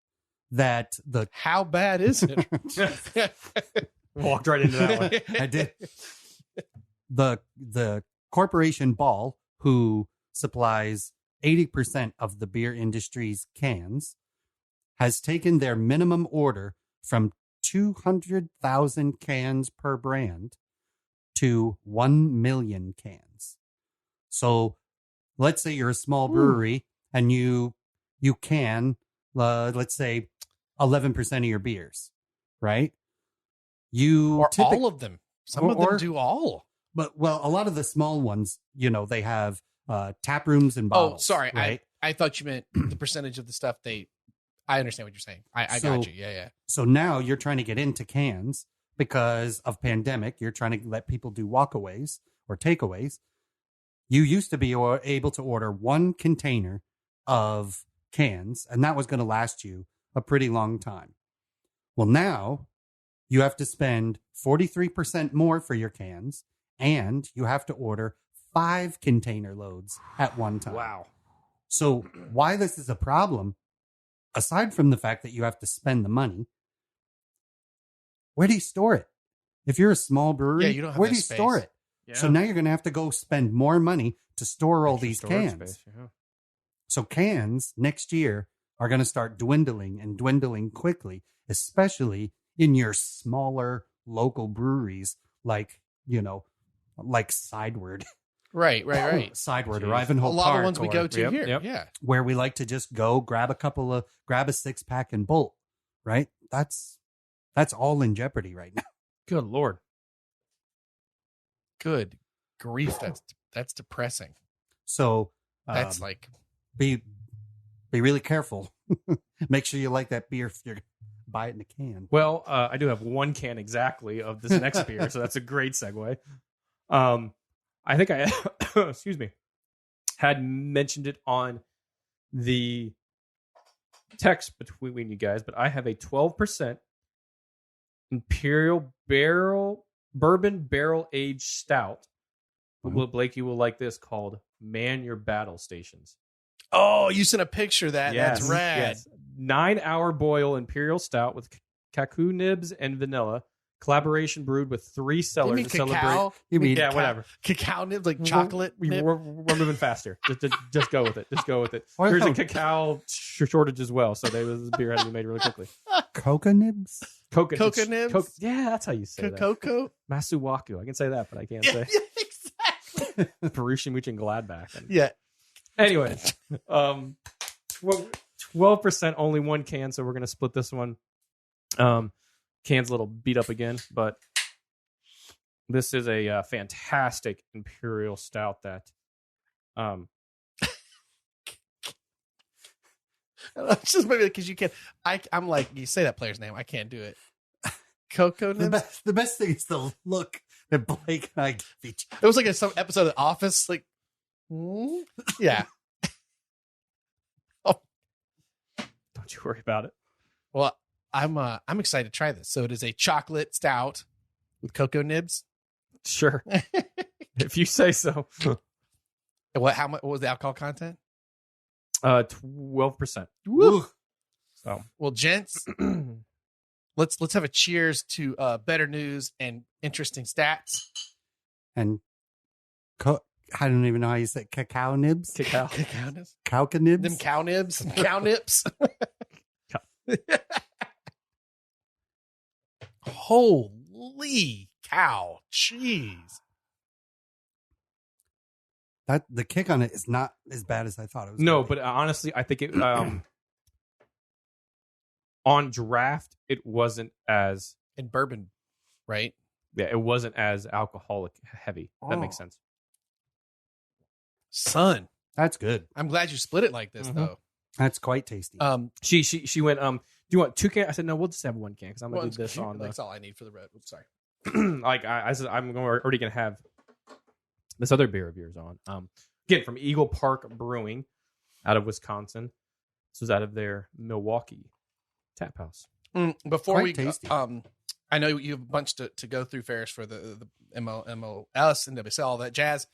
S3: that
S1: how bad is it?
S2: Walked right into that one.
S3: I did. The corporation Ball, who supplies 80% of the beer industry's cans, has taken their minimum order from 200,000 cans per brand to 1 million cans. So let's say you're a small brewery and you can, let's say 11% of your beers, right?
S1: Or all of them. Some of them do all.
S3: But, a lot of the small ones, they have tap rooms and bottles.
S1: Oh, sorry.
S3: Right?
S1: I thought you meant the percentage of the stuff I understand what you're saying. I got you. Yeah.
S3: So now you're trying to get into cans because of pandemic. You're trying to let people do walkaways or takeaways. You used to be able to order one container of cans, and that was going to last you a pretty long time. Well, now you have to spend 43% more for your cans, and you have to order 5 container loads at one time.
S2: Wow.
S3: So why this is a problem, aside from the fact that you have to spend the money, where do you store it? If you're a small brewery,
S1: you don't have
S3: where do you
S1: space.
S3: store it? Yeah. So now you're going to have to go spend more money to store all these cans.
S2: Space, yeah.
S3: So cans next year are going to start dwindling quickly, especially in your smaller local breweries like Sideward.
S1: Right.
S3: Sideward or Ivanhoe Park.
S1: A lot of ones we go to here.
S2: Yep.
S1: Yeah.
S3: Where we like to just go grab a 6-pack and bolt, right? That's all in jeopardy right now.
S2: Good Lord.
S1: Good grief. That's depressing.
S3: So
S1: that's
S3: be really careful. Make sure you like that beer if you're buy it in a can.
S2: Well, I do have one can exactly of this next beer, so that's a great segue. I think I, excuse me, had mentioned it on the text between you guys, but I have a 12% Imperial Bourbon Barrel Aged Stout Blake, you will like this, called Man Your Battle Stations.
S1: Oh, you sent a picture of that.
S2: Yes,
S1: That's rad.
S2: Yes. 9-hour boil imperial stout with cacao nibs and vanilla. Collaboration brewed with 3 cellars
S1: You mean
S2: to
S1: cacao?
S2: celebrate.
S3: You mean
S2: Whatever.
S1: Cacao nibs, like chocolate nib?
S2: We're moving faster. Just go with it. Just go with it.
S3: Well,
S2: There's a cacao shortage as well, so this beer had to be made really quickly.
S3: Coca nibs?
S2: Coca
S1: nibs?
S2: Yeah, that's how you say that.
S1: Cocoa?
S2: Masuwaku. I can say that, but I can't say
S1: Exactly.
S2: Perushi and Gladbach.
S1: Yeah.
S2: Anyway, 12% only one can, so we're gonna split this one. Can's a little beat up again, but this is a fantastic imperial stout that
S1: It's just maybe because you can't. I'm like, you say that player's name, I can't do it. Cocoa nibs.
S3: The best thing is the look that Blake and I give each other.
S1: It was like some episode of The Office. Like, yeah.
S2: don't you worry about it.
S1: Well, I'm excited to try this. So it is a chocolate stout with cocoa nibs.
S2: Sure, if you say so.
S1: What was the alcohol content?
S2: 12%.
S1: Woo.
S2: So,
S1: well, gents, let's have a cheers to better news and interesting stats.
S3: And I don't even know how you say it. Cacao nibs?
S2: cacao.
S1: Cacao nibs.
S3: Cowca nibs?
S1: Them cow nibs. Cow nips. Holy cow. Jeez.
S3: The kick on it is not as bad as I thought it was.
S2: No,
S3: gonna be.
S2: but honestly, I think it on draft it wasn't as
S1: And bourbon, right?
S2: it wasn't as alcoholic heavy. That makes sense.
S1: Son,
S3: That's good.
S1: I'm glad you split it like this, though.
S3: That's quite tasty.
S2: She went, do you want 2 cans? I said, no, we'll just have 1 can because I'm going to leave this on
S1: That's all I need for the red. Oops, sorry.
S2: like I said, already going to have this other beer of yours on. Again, from Eagle Park Brewing out of Wisconsin. This was out of their Milwaukee tap house.
S1: Before
S3: Quite
S1: we
S3: tasty.
S1: I know you have a bunch to go through, Ferris, for the MLS, NWSL, all that jazz.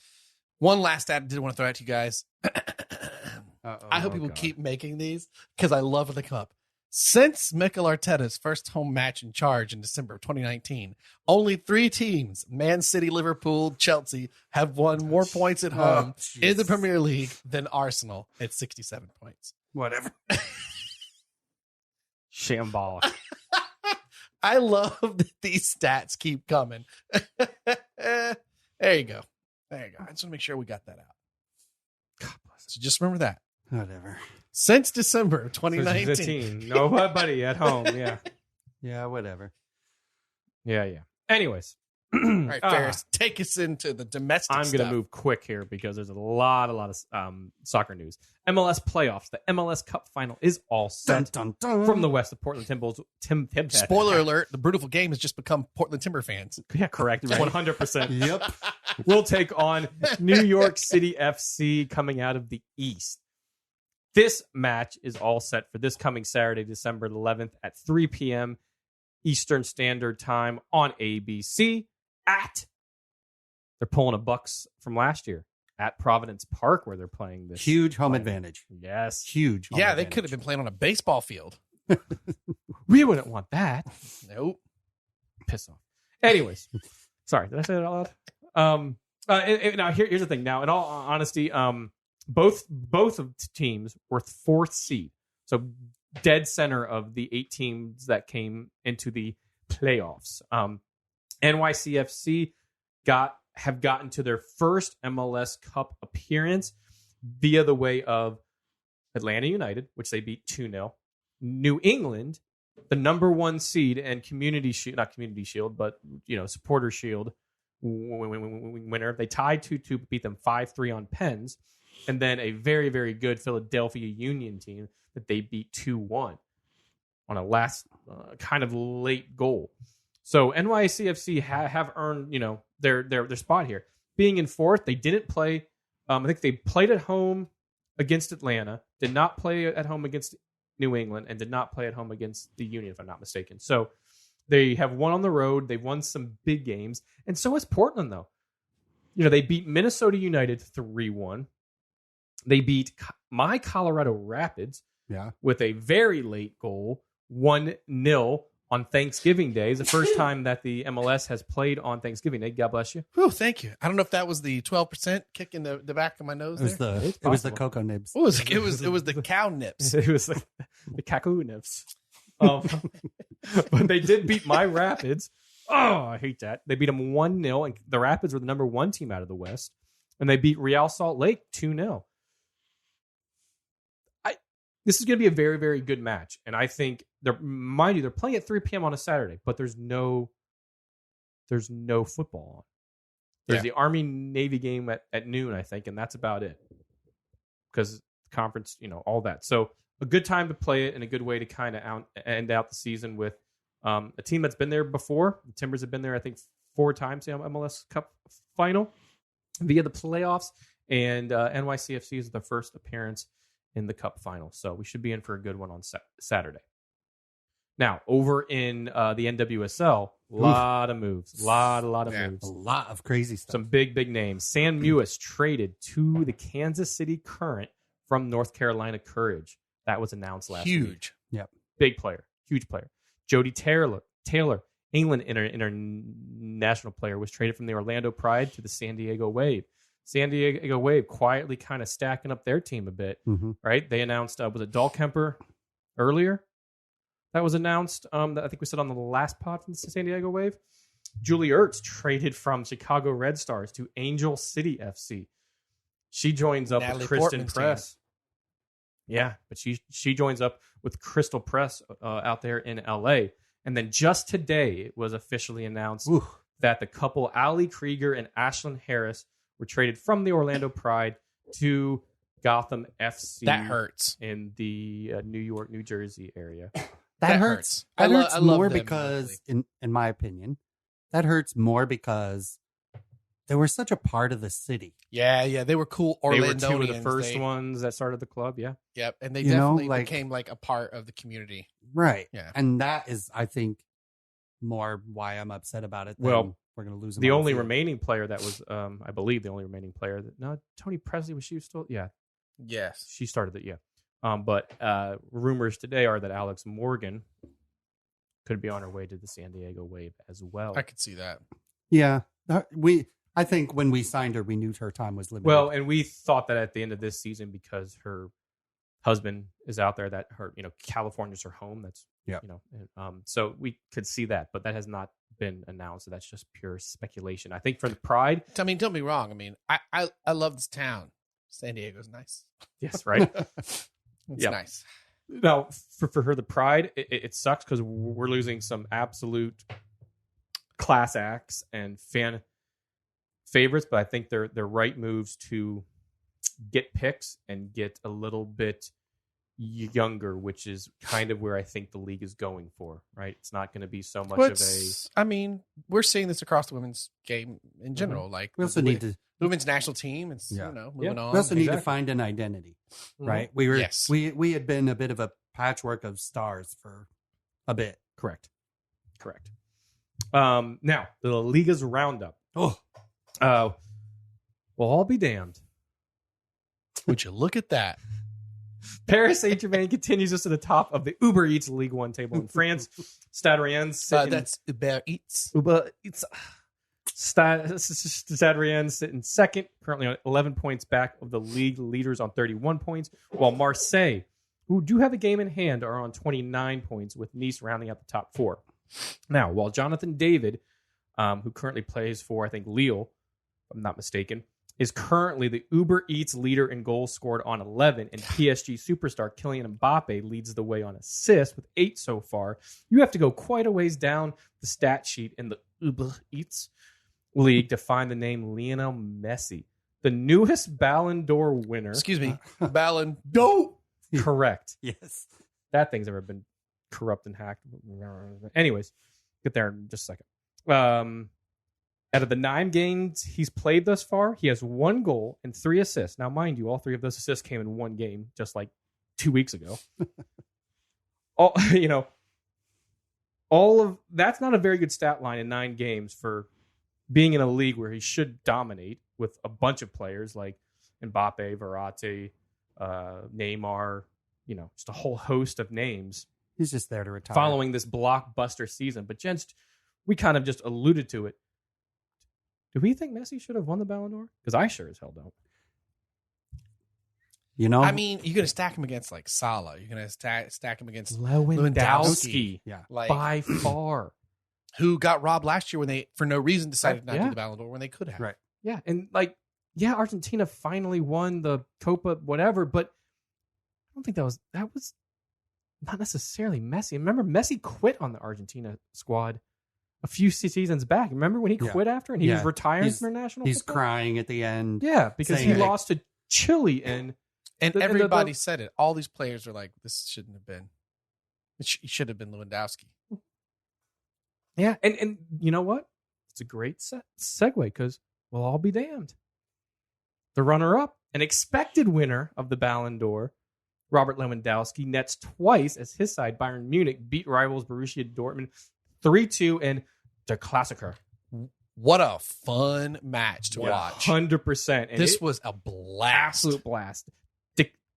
S1: One last stat I did want to throw out to you guys. I hope people keep making these because I love when they come up. Since Mikel Arteta's first home match in charge in December of 2019, only 3 teams, Man City, Liverpool, Chelsea, have won more points at home in the Premier League than Arsenal at 67 points.
S3: Whatever.
S2: Shambolic.
S1: I love that these stats keep coming. There you go. There you go. I just want to make sure we got that out. God bless. So just remember that.
S3: Whatever.
S1: Since December of 2019.
S2: Nobody at home. Yeah.
S3: Yeah, whatever.
S2: Yeah. Anyways.
S1: All right, Ferris, take us into the domestic
S2: I'm going to
S1: stuff.
S2: move quick here because there's a lot of soccer news. MLS playoffs. The MLS Cup final is all set.
S3: Dun, dun, dun.
S2: From the West, the Portland Timbers.
S1: Spoiler alert, the Brewtiful Game has just become Portland Timber fans.
S2: Yeah, correct. 100%.
S3: Yep.
S2: We'll take on New York City FC coming out of the East. This match is all set for this coming Saturday, December 11th at 3 p.m. Eastern Standard Time on ABC. They're pulling a Bucks from last year at Providence Park where they're playing this.
S3: Huge home advantage.
S2: Yes.
S3: Huge.
S1: Yeah, they could have been playing on a baseball field.
S2: We wouldn't want that.
S1: Nope.
S2: Piss off. Anyways. Sorry, did I say that out loud? Now, here's the thing. Now, in all honesty, both of teams were 4th seed. So dead center of the 8 teams that came into the playoffs. NYCFC have gotten to their first MLS Cup appearance via the way of Atlanta United, which they beat 2-0. New England, the number 1 seed and Community Shield, not Community Shield, but Supporter Shield winner. They tied 2-2, beat them 5-3 on pens, and then a very, very good Philadelphia Union team that they beat 2-1 on a last kind of late goal. So NYCFC have earned, their spot here. Being in 4th, they didn't play. I think they played at home against Atlanta, did not play at home against New England, and did not play at home against the Union, if I'm not mistaken. So they have won on the road. They've won some big games, and so has Portland, though. They beat Minnesota United 3-1. They beat my Colorado Rapids with a very late goal, 1-0 on Thanksgiving Day. It's the first time that the MLS has played on Thanksgiving Day. God bless you.
S1: Oh, thank you. I don't know if that was the 12% kick in the back of my nose.
S3: It was the cocoa nibs.
S1: It was the cow nips.
S2: It was the cacao nips. But they did beat my Rapids. Oh, I hate that. They beat them 1-0, and the Rapids were the number 1 team out of the West. And they beat Real Salt Lake 2-0. This is going to be a very, very good match. And I think, mind you, they're playing at 3 p.m. on a Saturday, but there's no football on. There's the Army-Navy game at noon, I think, and that's about it. Because the conference, all that. So a good time to play it and a good way to kind of end out the season with a team that's been there before. The Timbers have been there, I think, 4 times in the MLS Cup final via the playoffs. And NYCFC is their first appearance in the Cup final. So we should be in for a good one on Saturday. Now, over in the NWSL, a lot of moves. A lot of moves.
S3: A lot of crazy stuff.
S2: Some big names. Sam Mewis traded to the Kansas City Current from North Carolina Courage. That was announced last week.
S1: Huge.
S3: Yep.
S2: Big player. Huge player. Jody Taylor, England international player, was traded from the Orlando Pride to the San Diego Wave. San Diego Wave quietly kind of stacking up their team a bit, right? They announced, was it Dahlkemper earlier? That was announced. That I think we said on the last pod from the San Diego Wave. Julie Ertz traded from Chicago Red Stars to Angel City FC. She joins up with Kristen Press. Yeah, but she joins up with Crystal Press out there in LA. And then just today, it was officially announced that the couple Ali Krieger and Ashlyn Harris were traded from the Orlando Pride to Gotham FC.
S1: That hurts.
S2: In the New York, New Jersey area.
S3: That hurts. That hurts more because, in my opinion, that hurts more because they were such a part of the city.
S1: Yeah. They were cool Orlandonians.
S2: They were 2 of the first ones that started the club, yeah.
S1: Yep, and they definitely became like a part of the community.
S3: Right.
S1: Yeah.
S3: And that is, I think, more why I'm upset about it.
S2: Well,
S3: we're going to lose them.
S2: The only remaining player that was, I believe, the only remaining player Tony Presley, was she still? Yeah.
S1: Yes.
S2: She started it, yeah. But rumors today are that Alex Morgan could be on her way to the San Diego Wave as well.
S1: I could see that.
S3: Yeah. I think when we signed her, we knew her time was limited.
S2: Well, and we thought that at the end of this season, because her husband is out there, that her, California's her home. That's, so we could see that, but that has not been announced. So that's just pure speculation. I think for the Pride.
S1: I mean, don't be wrong. I mean, I love this town. San Diego's nice.
S2: Yes, right.
S1: It's nice.
S2: Now, for her, the Pride, it sucks because we're losing some absolute class acts and fan favorites, but I think they're right moves to get picks and get a little bit younger, which is kind of where I think the league is going for, right? It's not going to be so much of a...
S1: I mean, we're seeing this across the women's game in general. Like,
S3: we also need to...
S1: women's national team, it's, moving on.
S3: We also need to find an identity, right? We were
S1: Yes.
S3: we had been a bit of a patchwork of stars for a bit.
S2: Correct. Now, the Liga's roundup. Well, I'll be damned.
S1: Would you look at that?
S2: Paris Saint-Germain continues us to the top of the Uber Eats League One table in France. Stade Rennes sitting...
S1: That's Uber Eats.
S2: Uber Eats. Stade Rennes sitting second, currently on 11 points back of the league leaders on 31 points, while Marseille, who do have a game in hand, are on 29 points, with Nice rounding out the top 4. Now, while Jonathan David, who currently plays for, I think, Lille, if I'm not mistaken, is currently the Uber Eats leader in goals scored on 11, and PSG superstar Kylian Mbappe leads the way on assists with 8 so far. You have to go quite a ways down the stat sheet in the Uber Eats league to find the name Lionel Messi, the newest Ballon d'Or winner.
S1: Excuse me, Ballon d'Or.
S2: Correct.
S3: Yes.
S2: That thing's ever been corrupt and hacked. Anyways, get there in just a second. Out of the 9 games he's played thus far, he has 1 goal and 3 assists. Now, mind you, all 3 of those assists came in 1 game, just like 2 weeks ago. All of that's not a very good stat line in 9 games for being in a league where he should dominate. with a bunch of players like Mbappe, Verratti, Neymar, just a whole host of names.
S3: He's just there to retire.
S2: Following this blockbuster season. But gents, we kind of just alluded to it. Do we think Messi should have won the Ballon d'Or? Because I sure as hell don't.
S1: I mean, you're going to stack him against like Salah. You're going to stack him against
S2: Lewandowski.
S3: Yeah.
S2: By far.
S1: Who got robbed last year when they, for no reason, decided not to do the Ballon d'Or when they could have.
S3: Right.
S2: Yeah. And Argentina finally won the Copa, whatever, but I don't think that was not necessarily Messi. Remember, Messi quit on the Argentina squad a few seasons back. Remember when he quit after and he was retiring from national
S3: He's
S2: football?
S3: Crying at the end.
S2: Yeah, because he lost to Chile
S1: and everybody said it. All these players are like, this shouldn't have been. It should have been Lewandowski.
S2: Yeah, and you know what? It's a great segue because we'll all be damned. The runner-up, an expected winner of the Ballon d'Or, Robert Lewandowski, nets twice as his side, Bayern Munich, beat rivals Borussia Dortmund 3-2 in Der Klassiker.
S1: What a fun match to watch.
S2: 100%. And
S1: this was a blast.
S2: Absolute blast.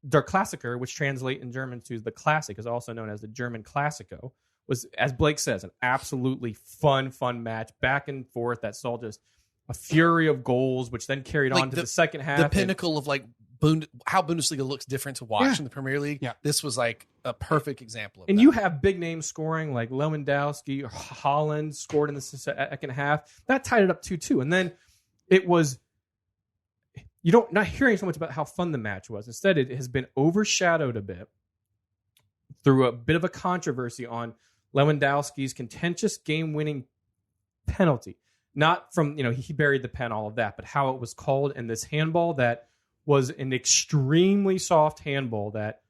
S2: Der Klassiker, which translate in German to the classic, is also known as the German Classico, was, as Blake says, an absolutely fun match, back and forth that saw just a fury of goals, which then carried on to the second half.
S1: The pinnacle of how Bundesliga looks different to watch in the Premier League. Yeah. This was like a perfect example of that.
S2: And you have big names scoring like Lewandowski or Haaland scored in the second half. That tied it up 2-2. And then it was, not hearing so much about how fun the match was. Instead, it has been overshadowed a bit through a bit of a controversy on Lewandowski's contentious game-winning penalty. Not from, he buried the pen, all of that, but how it was called in this handball that was an extremely soft handball that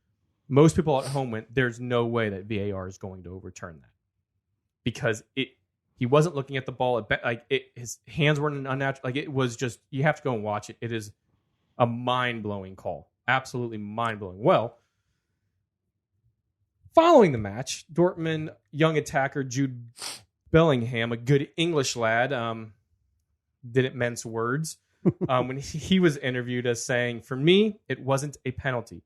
S2: most people at home went, there's no way that VAR is going to overturn that. Because he wasn't looking at the ball. His hands weren't unnatural. It was just, you have to go and watch it. It is a mind-blowing call. Absolutely mind-blowing. Well, following the match, Dortmund young attacker Jude Bellingham, a good English lad, didn't mince words, when he was interviewed as saying, for me, it wasn't a penalty.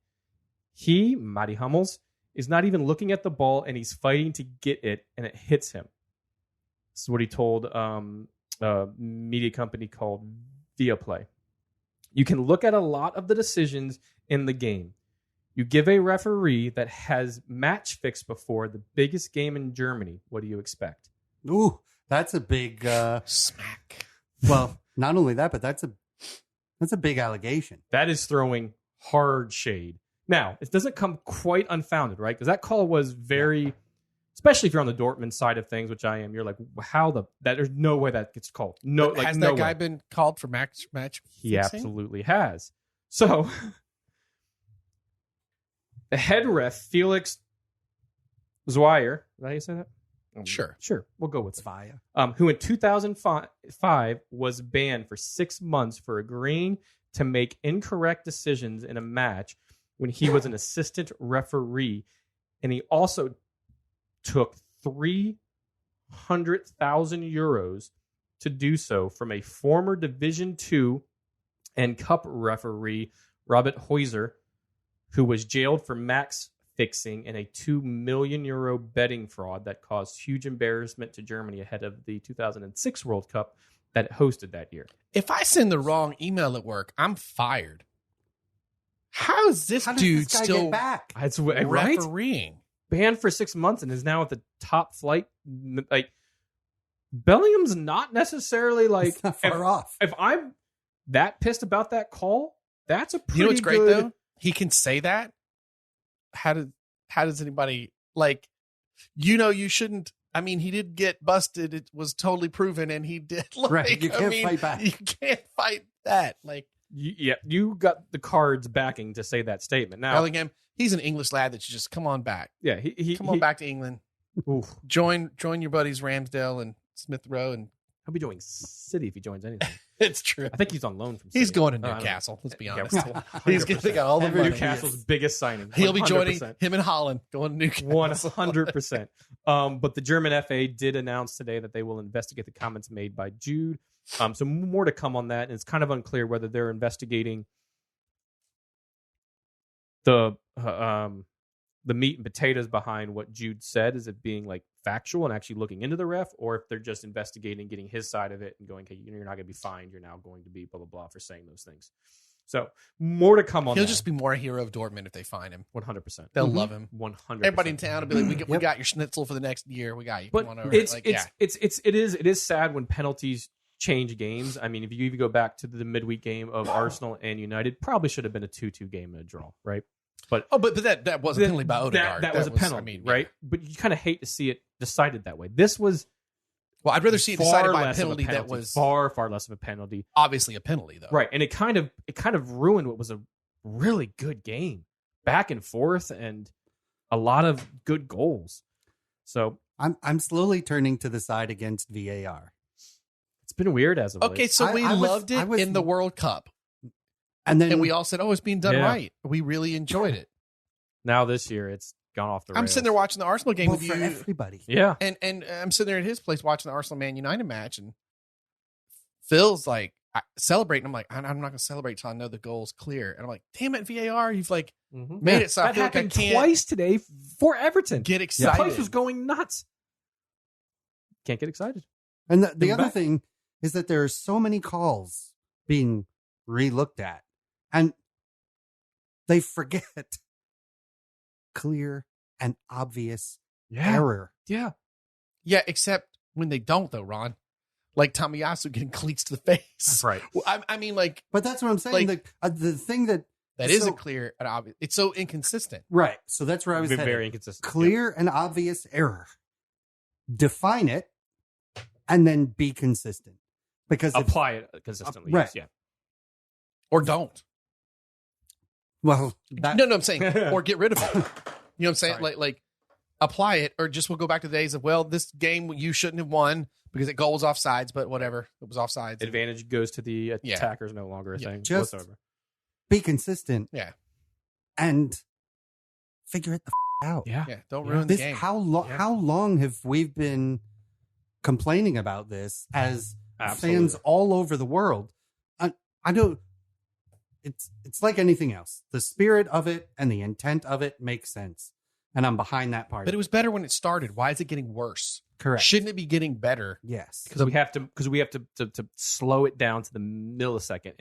S2: He, Matty Hummels, is not even looking at the ball and he's fighting to get it and it hits him. This is what he told a media company called Viaplay. You can look at a lot of the decisions in the game. You give a referee that has match fixed before the biggest game in Germany. What do you expect?
S3: Ooh, that's a big
S1: smack.
S3: Well, not only that, but that's a big allegation.
S2: That is throwing hard shade. Now, it doesn't come quite unfounded, right? Because that call was very, especially if you're on the Dortmund side of things, which I am. You're like, there's no way that gets called. No,
S1: but has that guy been called for match?
S2: He absolutely has. So the head ref, Felix Zweier, is that how you say that? Sure. We'll go with
S3: Zweier.
S2: Who in 2005 was banned for 6 months for agreeing to make incorrect decisions in a match when he was an assistant referee. And he also took 300,000 euros to do so from a former Division II and Cup referee, Robert Heuser, who was jailed for max fixing in a €2 million betting fraud that caused huge embarrassment to Germany ahead of the 2006 World Cup that it hosted that year.
S1: If I send the wrong email at work, I'm fired. How is this dude still
S3: get back?
S2: That's right?
S1: Refereeing?
S2: Banned for 6 months and is now at the top flight. Like, Bellingham's not necessarily like
S3: not far off.
S2: If I'm that pissed about that call, that's a pretty
S1: You know what's great
S2: good,
S1: though? He can say that. How does anybody you shouldn't. I mean, he did get busted. It was totally proven, and he did.
S3: Right, you can't fight back.
S1: You can't fight that.
S2: You got the cards backing to say that statement. Now,
S1: Bellingham, he's an English lad that you just come on back.
S2: Yeah, he
S1: come on back to England.
S2: Oof.
S1: Join your buddies Ramsdale and Smith Rowe and
S2: He'll be joining City if he joins anything.
S1: It's true.
S2: I think he's on loan from City.
S1: He's going to Newcastle. Let's be honest. He's
S2: 100%.
S1: they got all the money.
S2: Newcastle's biggest signing.
S1: He'll be
S2: 100%.
S1: joining him and Holland going to Newcastle.
S2: 100%. But the German FA did announce today that they will investigate the comments made by Jude. So more to come on that. And it's kind of unclear whether they're investigating the meat and potatoes behind what Jude said, is it being like factual and actually looking into the ref, or if they're just investigating, getting his side of it and going, okay, you're not going to be fined. You're now going to be blah, blah, blah for saying those things. So more to come on
S1: He'll
S2: that.
S1: just be more a hero of Dortmund if they find him.
S2: 100%.
S1: They'll love him.
S2: 100%.
S1: Everybody in town will be like, we got your schnitzel for the next year. We got you.
S2: But
S1: Come on over.
S2: it is sad when penalties change games. I mean, if you even go back to the midweek game of Arsenal and United, probably should have been a 2-2 game and a draw, right? But
S1: that was a penalty by Odegaard.
S2: That was a penalty, right? But you kind of hate to see it decided that way. This was
S1: I'd rather see it decided by a penalty that was
S2: far less of a penalty.
S1: Obviously a penalty, though.
S2: Right, and it kind of ruined what was a really good game, back and forth, and a lot of good goals. So
S3: I'm slowly turning to the side against VAR.
S2: It's been weird as of late.
S3: Okay,
S1: so we loved it in the World Cup. And we all said, it's being done right. We really enjoyed it.
S2: Now this year, it's gone off the rails.
S1: I'm sitting there watching the Arsenal game with you.
S3: For everybody.
S2: Yeah.
S1: And I'm sitting there at his place watching the Arsenal-Man United match, and Phil's like celebrating. I'm like, I'm not going to celebrate till I know the goal's clear. And I'm like, damn it, VAR, you've like made it so I feel like I can't
S2: twice today for Everton.
S1: Get excited.
S2: The place was going nuts. Can't get excited.
S3: And the other thing is that there are so many calls being re-looked at, and they forget clear and obvious error.
S2: Yeah.
S1: Yeah, except when they don't, though, Ron. Like Tomiyasu getting cleats to the face.
S2: That's right.
S1: Well, I mean, like...
S3: But that's what I'm saying.
S1: Like,
S3: the thing that
S1: isn't clear and obvious. It's so inconsistent.
S3: Right. So that's where I was headed.
S2: Very inconsistent.
S3: Clear and obvious error. Define it and then be consistent. Because
S2: apply it consistently.
S3: Right.
S2: Yes, yeah.
S1: Or don't.
S3: Well,
S1: no, I'm saying, or get rid of it. You know what I'm saying?
S2: Sorry.
S1: Like apply it, or just we'll go back to the days of, this game you shouldn't have won because it goal was offsides, but whatever. It was offsides.
S2: Advantage goes to the attackers, no longer a thing.
S3: Just
S2: whatsoever.
S3: Be consistent.
S1: Yeah.
S3: And figure it the out.
S1: Yeah. Don't ruin the game.
S3: How long have we been complaining about this as fans all over the world? I don't. It's like anything else. The spirit of it and the intent of it makes sense, and I'm behind that part.
S1: But it was better when it started. Why is it getting worse?
S3: Correct.
S1: Shouldn't it be getting better?
S3: Yes.
S2: Because we have to slow it down to the millisecond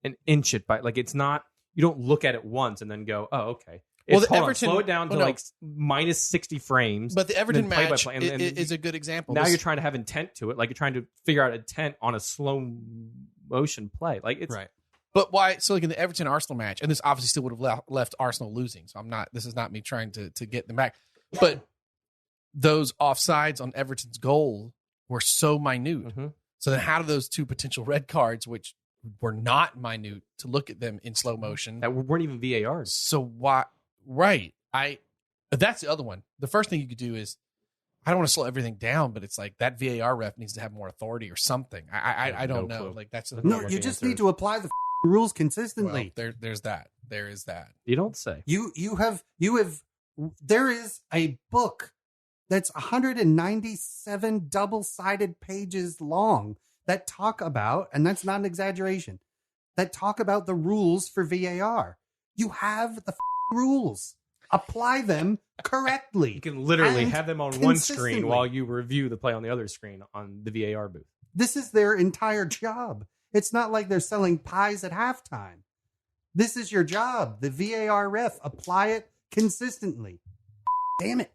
S2: and inch it by, like, it's not, you don't look at it once and then go, oh, okay.
S1: Well,
S2: slow it down to like minus 60 frames.
S1: But the Everton match is a good example.
S2: Now you're trying to have intent to it. Like, you're trying to figure out intent on a slow motion play. Like, it's
S1: right. But why? So, like in the Everton Arsenal match, and this obviously still would have left Arsenal losing. So this is not me trying to get them back. But those offsides on Everton's goal were so minute. Mm-hmm. So then, how do those two potential red cards, which were not minute, to look at them in slow motion,
S2: that weren't even VARs?
S1: So why? Right. That's the other one. The first thing you could do is, I don't want to slow everything down, but it's like that VAR ref needs to have more authority or something. I don't know.
S2: Clue.
S1: Like that's
S3: you just need to apply the rules consistently.
S1: Well, there's that. There is that.
S2: You don't say.
S3: You have. There is a book that's 197 double-sided pages long that talk about, and that's not an exaggeration, that talk about the rules for VAR. You have the rules. Apply them correctly.
S2: You can literally have them on one screen while you review the play on the other screen on the VAR booth.
S3: This is their entire job. It's not like they're selling pies at halftime. This is your job. The VAR ref. Apply it consistently. Damn it.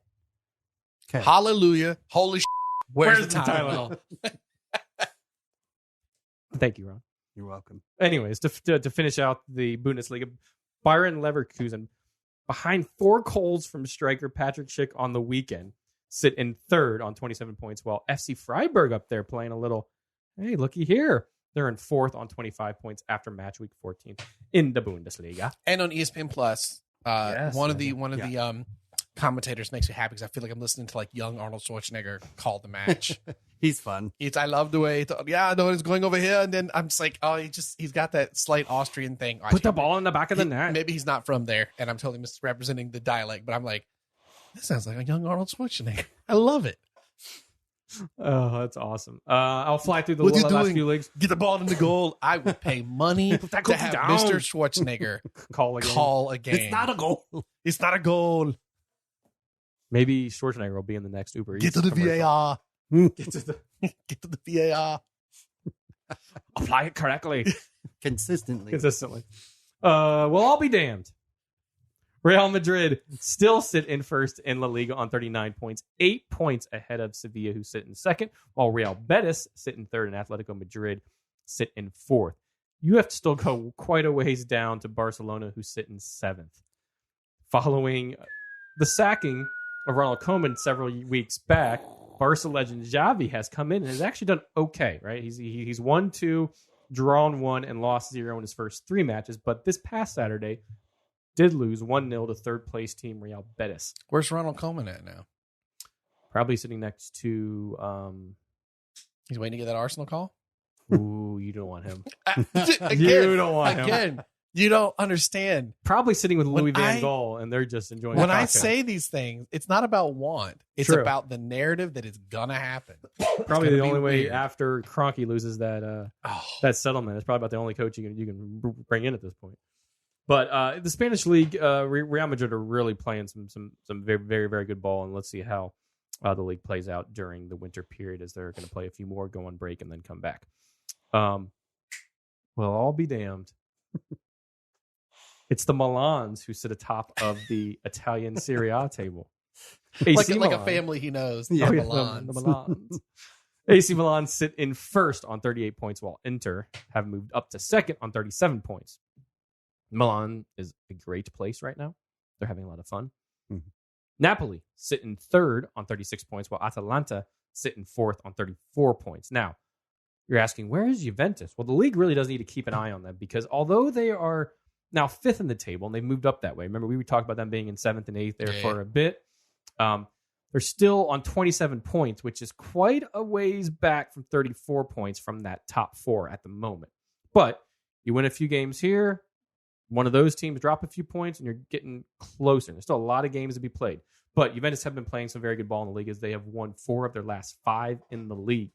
S1: Okay. Hallelujah. Holy shit. Where's the title?
S2: Thank you, Ron.
S3: You're welcome.
S2: Anyways, to finish out the Bundesliga, Bayern Leverkusen, behind 4 goals from striker Patrick Schick on the weekend, sit in third on 27 points, while FC Freiburg up there playing a little, hey, looky here. They're in fourth on 25 points after match week 14 in the Bundesliga.
S1: And on ESPN Plus, one of the commentators makes me happy because I feel like I'm listening to like young Arnold Schwarzenegger call the match.
S3: He's fun.
S1: I love the way. I know it's going over here, and then I'm just like, oh, he's got that slight Austrian thing.
S2: Put the ball in the back of the net.
S1: Maybe he's not from there, and I'm totally misrepresenting the dialect, but I'm like, this sounds like a young Arnold Schwarzenegger. I love it.
S2: Oh, that's awesome. I'll fly through the last few leagues.
S1: Get the ball in the goal. I would pay money to have Mr. Schwarzenegger call a game.
S3: It's not a goal.
S1: It's not a goal.
S2: Maybe Schwarzenegger will be in the next Uber Eats
S1: Get to the
S2: commercial.
S1: VAR. Get to the VAR.
S2: Apply it correctly.
S3: Consistently.
S2: Well, I'll be damned. Real Madrid still sit in first in La Liga on 39 points, 8 points ahead of Sevilla, who sit in second, while Real Betis sit in third and Atletico Madrid sit in fourth. You have to still go quite a ways down to Barcelona, who sit in seventh. Following the sacking of Ronald Koeman several weeks back, Barca legend Xavi has come in and has actually done okay, right? He's won 2, drawn 1, and lost 0 in his first 3 matches, but this past Saturday did lose 1-0 to third place team Real Betis.
S1: Where's Ronald Koeman at now?
S2: Probably sitting next to
S1: He's waiting to get that Arsenal call?
S2: Ooh, you don't want him.
S1: You
S2: don't want him.
S1: You don't understand.
S2: Probably sitting with Louis Van Gaal, and they're just enjoying
S1: When
S2: the
S1: I
S2: cocktail.
S1: say these things, it's not about want. It's
S2: True.
S1: about the narrative that it's gonna happen.
S2: Probably the
S1: gonna be
S2: only way
S1: weird.
S2: after Kroenke loses that that settlement. It's probably about the only coach you can bring in at this point. But the Spanish league, Real Madrid are really playing some very, very, very good ball, and let's see how the league plays out during the winter period as they're going to play a few more, go on break, and then come back. Well, I'll be damned. It's the Milans who sit atop of the Italian Serie A table.
S1: Like a family he knows.
S3: Yeah.
S1: The
S2: The
S1: Milans.
S2: Milans. AC Milan sit in first on 38 points, while Inter have moved up to second on 37 points. Milan is a great place right now. They're having a lot of fun.
S3: Mm-hmm.
S2: Napoli sit in third on 36 points, while Atalanta sit in fourth on 34 points. Now, you're asking, where is Juventus? Well, the league really does need to keep an eye on them because although they are now fifth in the table and they've moved up that way, remember we talked about them being in seventh and eighth there for a bit. They're still on 27 points, which is quite a ways back from 34 points from that top 4 at the moment. But you win a few games here, one of those teams drop a few points, and you're getting closer. There's still a lot of games to be played. But Juventus have been playing some very good ball in the league as they have won 4 of their last 5 in the league.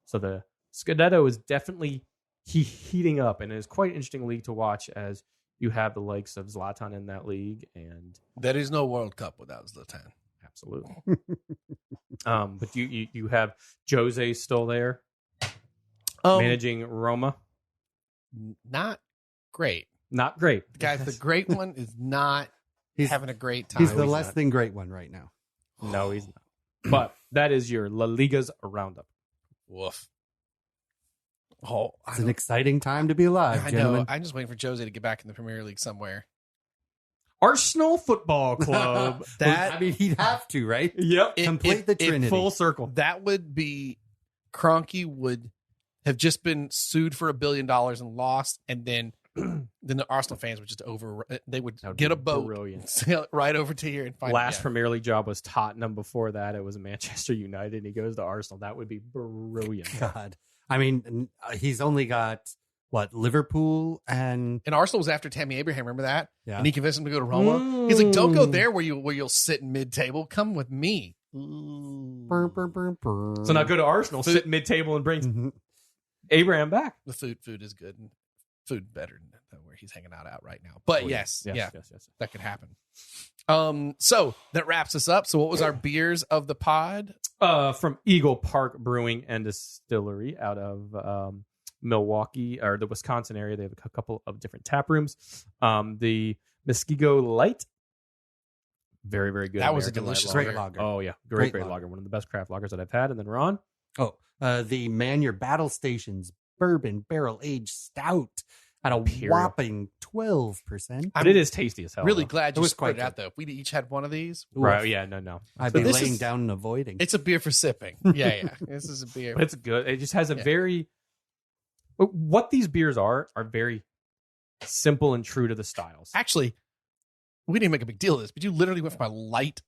S2: So the Scudetto is definitely heating up, and it is quite an interesting league to watch as you have the likes of Zlatan in that league. And
S1: There is no World Cup without Zlatan.
S2: absolutely. But you have Jose still there managing Roma.
S1: Not great.
S2: Not great.
S1: Guys, the great one is not
S3: He's
S1: having a great time.
S3: He's the
S2: he's
S3: less
S2: not.
S3: than great one right now.
S2: No, he's not. But that is your La Liga's roundup.
S1: Woof. Oh,
S3: It's an exciting time to be alive,
S1: I know.
S3: gentlemen.
S1: I'm just waiting for Jose to get back in the Premier League somewhere.
S2: Arsenal Football Club.
S1: That
S3: I mean, he'd have to, right?
S2: Yep.
S3: Complete the Trinity.
S2: Full circle.
S1: that would be Kroenke would have just been sued for $1 billion and lost, and then the Arsenal fans would just they would
S2: That would
S1: get
S2: be
S1: a boat,
S2: brilliant.
S1: sail it right over to here and find
S2: Last
S1: yeah.
S2: Premier League job was Tottenham. Before that, it was Manchester United, and he goes to Arsenal. That would be brilliant.
S3: God. I mean, he's only got, Liverpool and...
S1: And Arsenal was after Tammy Abraham. Remember that?
S3: Yeah.
S1: And he convinced him to go to Roma. He's like, "Don't go there where you'll sit in mid-table. Come with me."
S3: Burr, burr, burr, burr.
S2: So now go to Arsenal, sit mid-table, and bring
S3: Mhm.
S2: Abraham back.
S1: The food is good. And food better than where he's hanging out right now. But yes, that could happen. So that wraps us up. So what was our beers of the pod?
S2: From Eagle Park Brewing and Distillery out of Milwaukee, or the Wisconsin area. They have a couple of different tap rooms. The Muskego Light, very, very good.
S1: That was a
S2: American light
S1: delicious
S3: Great lager.
S2: Oh, yeah. Great
S3: Great
S2: lager. One of the best craft lagers that I've had. And then Ron?
S3: The Man Your Battle Stations Bourbon Barrel Aged Stout at a
S2: Imperial.
S3: whopping 12%.
S2: But it is tasty as hell.
S1: Really
S2: though.
S1: glad
S3: It
S1: you
S3: was
S1: spread
S3: quite
S1: it out, though. If we each had one of these,
S2: Right. Yeah, no.
S3: I'd
S1: So
S3: be
S1: this
S3: laying
S1: is-
S3: down and avoiding.
S1: it's a beer for sipping. Yeah. This is a beer.
S2: But it's good. It just has a
S1: Yeah.
S2: very... What these beers are very simple and true to the styles.
S1: Actually, we didn't make a big deal of this, but you literally went from a light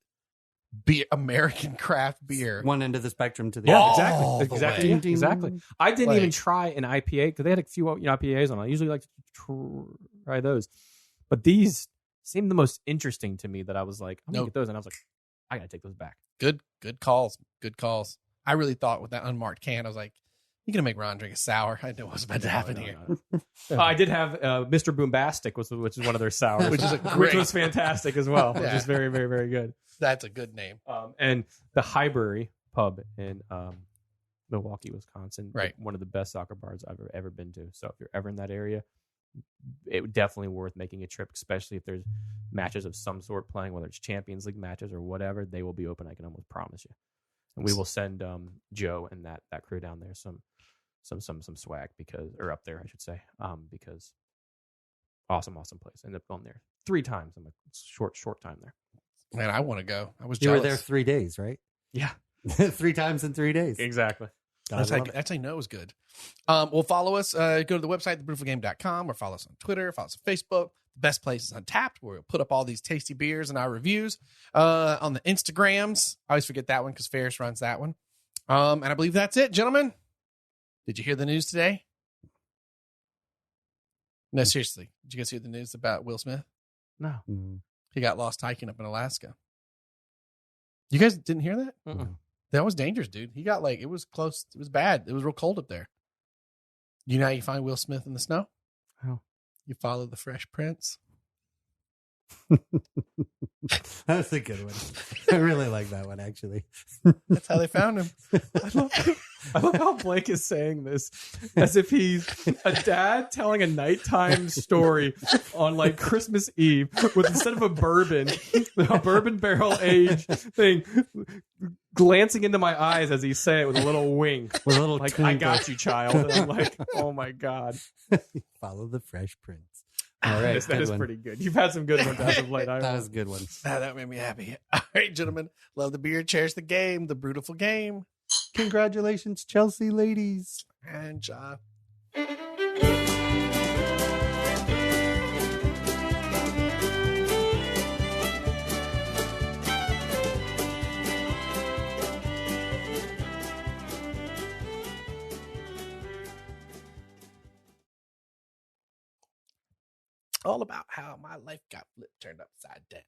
S1: beer, American craft beer.
S3: One end of the spectrum to the
S2: Yeah,
S3: other.
S1: All the
S2: exactly,
S1: way.
S2: yeah, exactly. I didn't
S1: Like-
S2: even try an IPA because they had a few IPAs on. I usually like to try those, but these seemed the most interesting to me. That I was like, I'm gonna
S1: Nope.
S2: get those, and I was like, I gotta take those back.
S1: Good calls. Good calls. I really thought with that unmarked can, I was like, you're going to make Ron drink a sour. I know what's about to happen here.
S2: No. I did have Mr. Boombastic, which is one of their sours,
S1: Which is a
S2: which
S1: great-
S2: was fantastic as well, which
S1: Yeah.
S2: is very, very, very good.
S1: That's a good name.
S2: And the Highbury pub in Milwaukee, Wisconsin,
S1: Right.
S2: one of the best soccer bars I've ever been to. So if you're ever in that area, it would definitely worth making a trip, especially if there's matches of some sort playing, whether it's Champions League matches or whatever. They will be open. I can almost promise you. And we will send Joe and that crew down there some swag or up there, I should say, because awesome place. Ended up going there 3 times in a short time there.
S1: Man, I want to go. I was
S3: You
S1: jealous.
S3: were there 3 days, right?
S2: Yeah,
S3: 3 times in 3 days.
S2: exactly.
S1: That's how I know it was good. Well, follow us. Go to the website, thebrewtifulgame.com, or follow us on Twitter, follow us on Facebook. The best place is Untapped, where we'll put up all these tasty beers and our reviews. On the Instagrams, I always forget that one because Ferris runs that one. And I believe that's it, gentlemen. Did you hear the news today? No, seriously. Did you guys hear the news about Will Smith?
S2: No.
S3: Mhm.
S1: He got lost hiking up in Alaska. You guys didn't hear that?
S2: Mm-mm.
S1: That was dangerous, dude. He got it was close. It was bad. It was real cold up there. You know how you find Will Smith in the snow?
S2: How?
S1: You follow the Fresh Prince.
S3: That's a good one. I really like that one, actually.
S1: That's how they found him.
S2: I love how Blake is saying this as if he's a dad telling a nighttime story on like Christmas Eve with instead of a bourbon barrel aged thing glancing into my eyes as he say it with a little wink.
S3: With a little
S2: Like, I
S3: twinkle.
S2: got you, child. And I'm like, oh my God.
S3: Follow the Fresh Prince. All right,
S2: That
S3: good
S2: is
S3: one.
S2: pretty good. You've had some good ones as of late.
S3: That was a good one.
S1: That made me happy. All right, gentlemen. Love the beer. Cherish the game. The Brewtiful Game.
S3: Congratulations, Chelsea ladies.
S1: And John. All about how my life got flipped, turned upside down.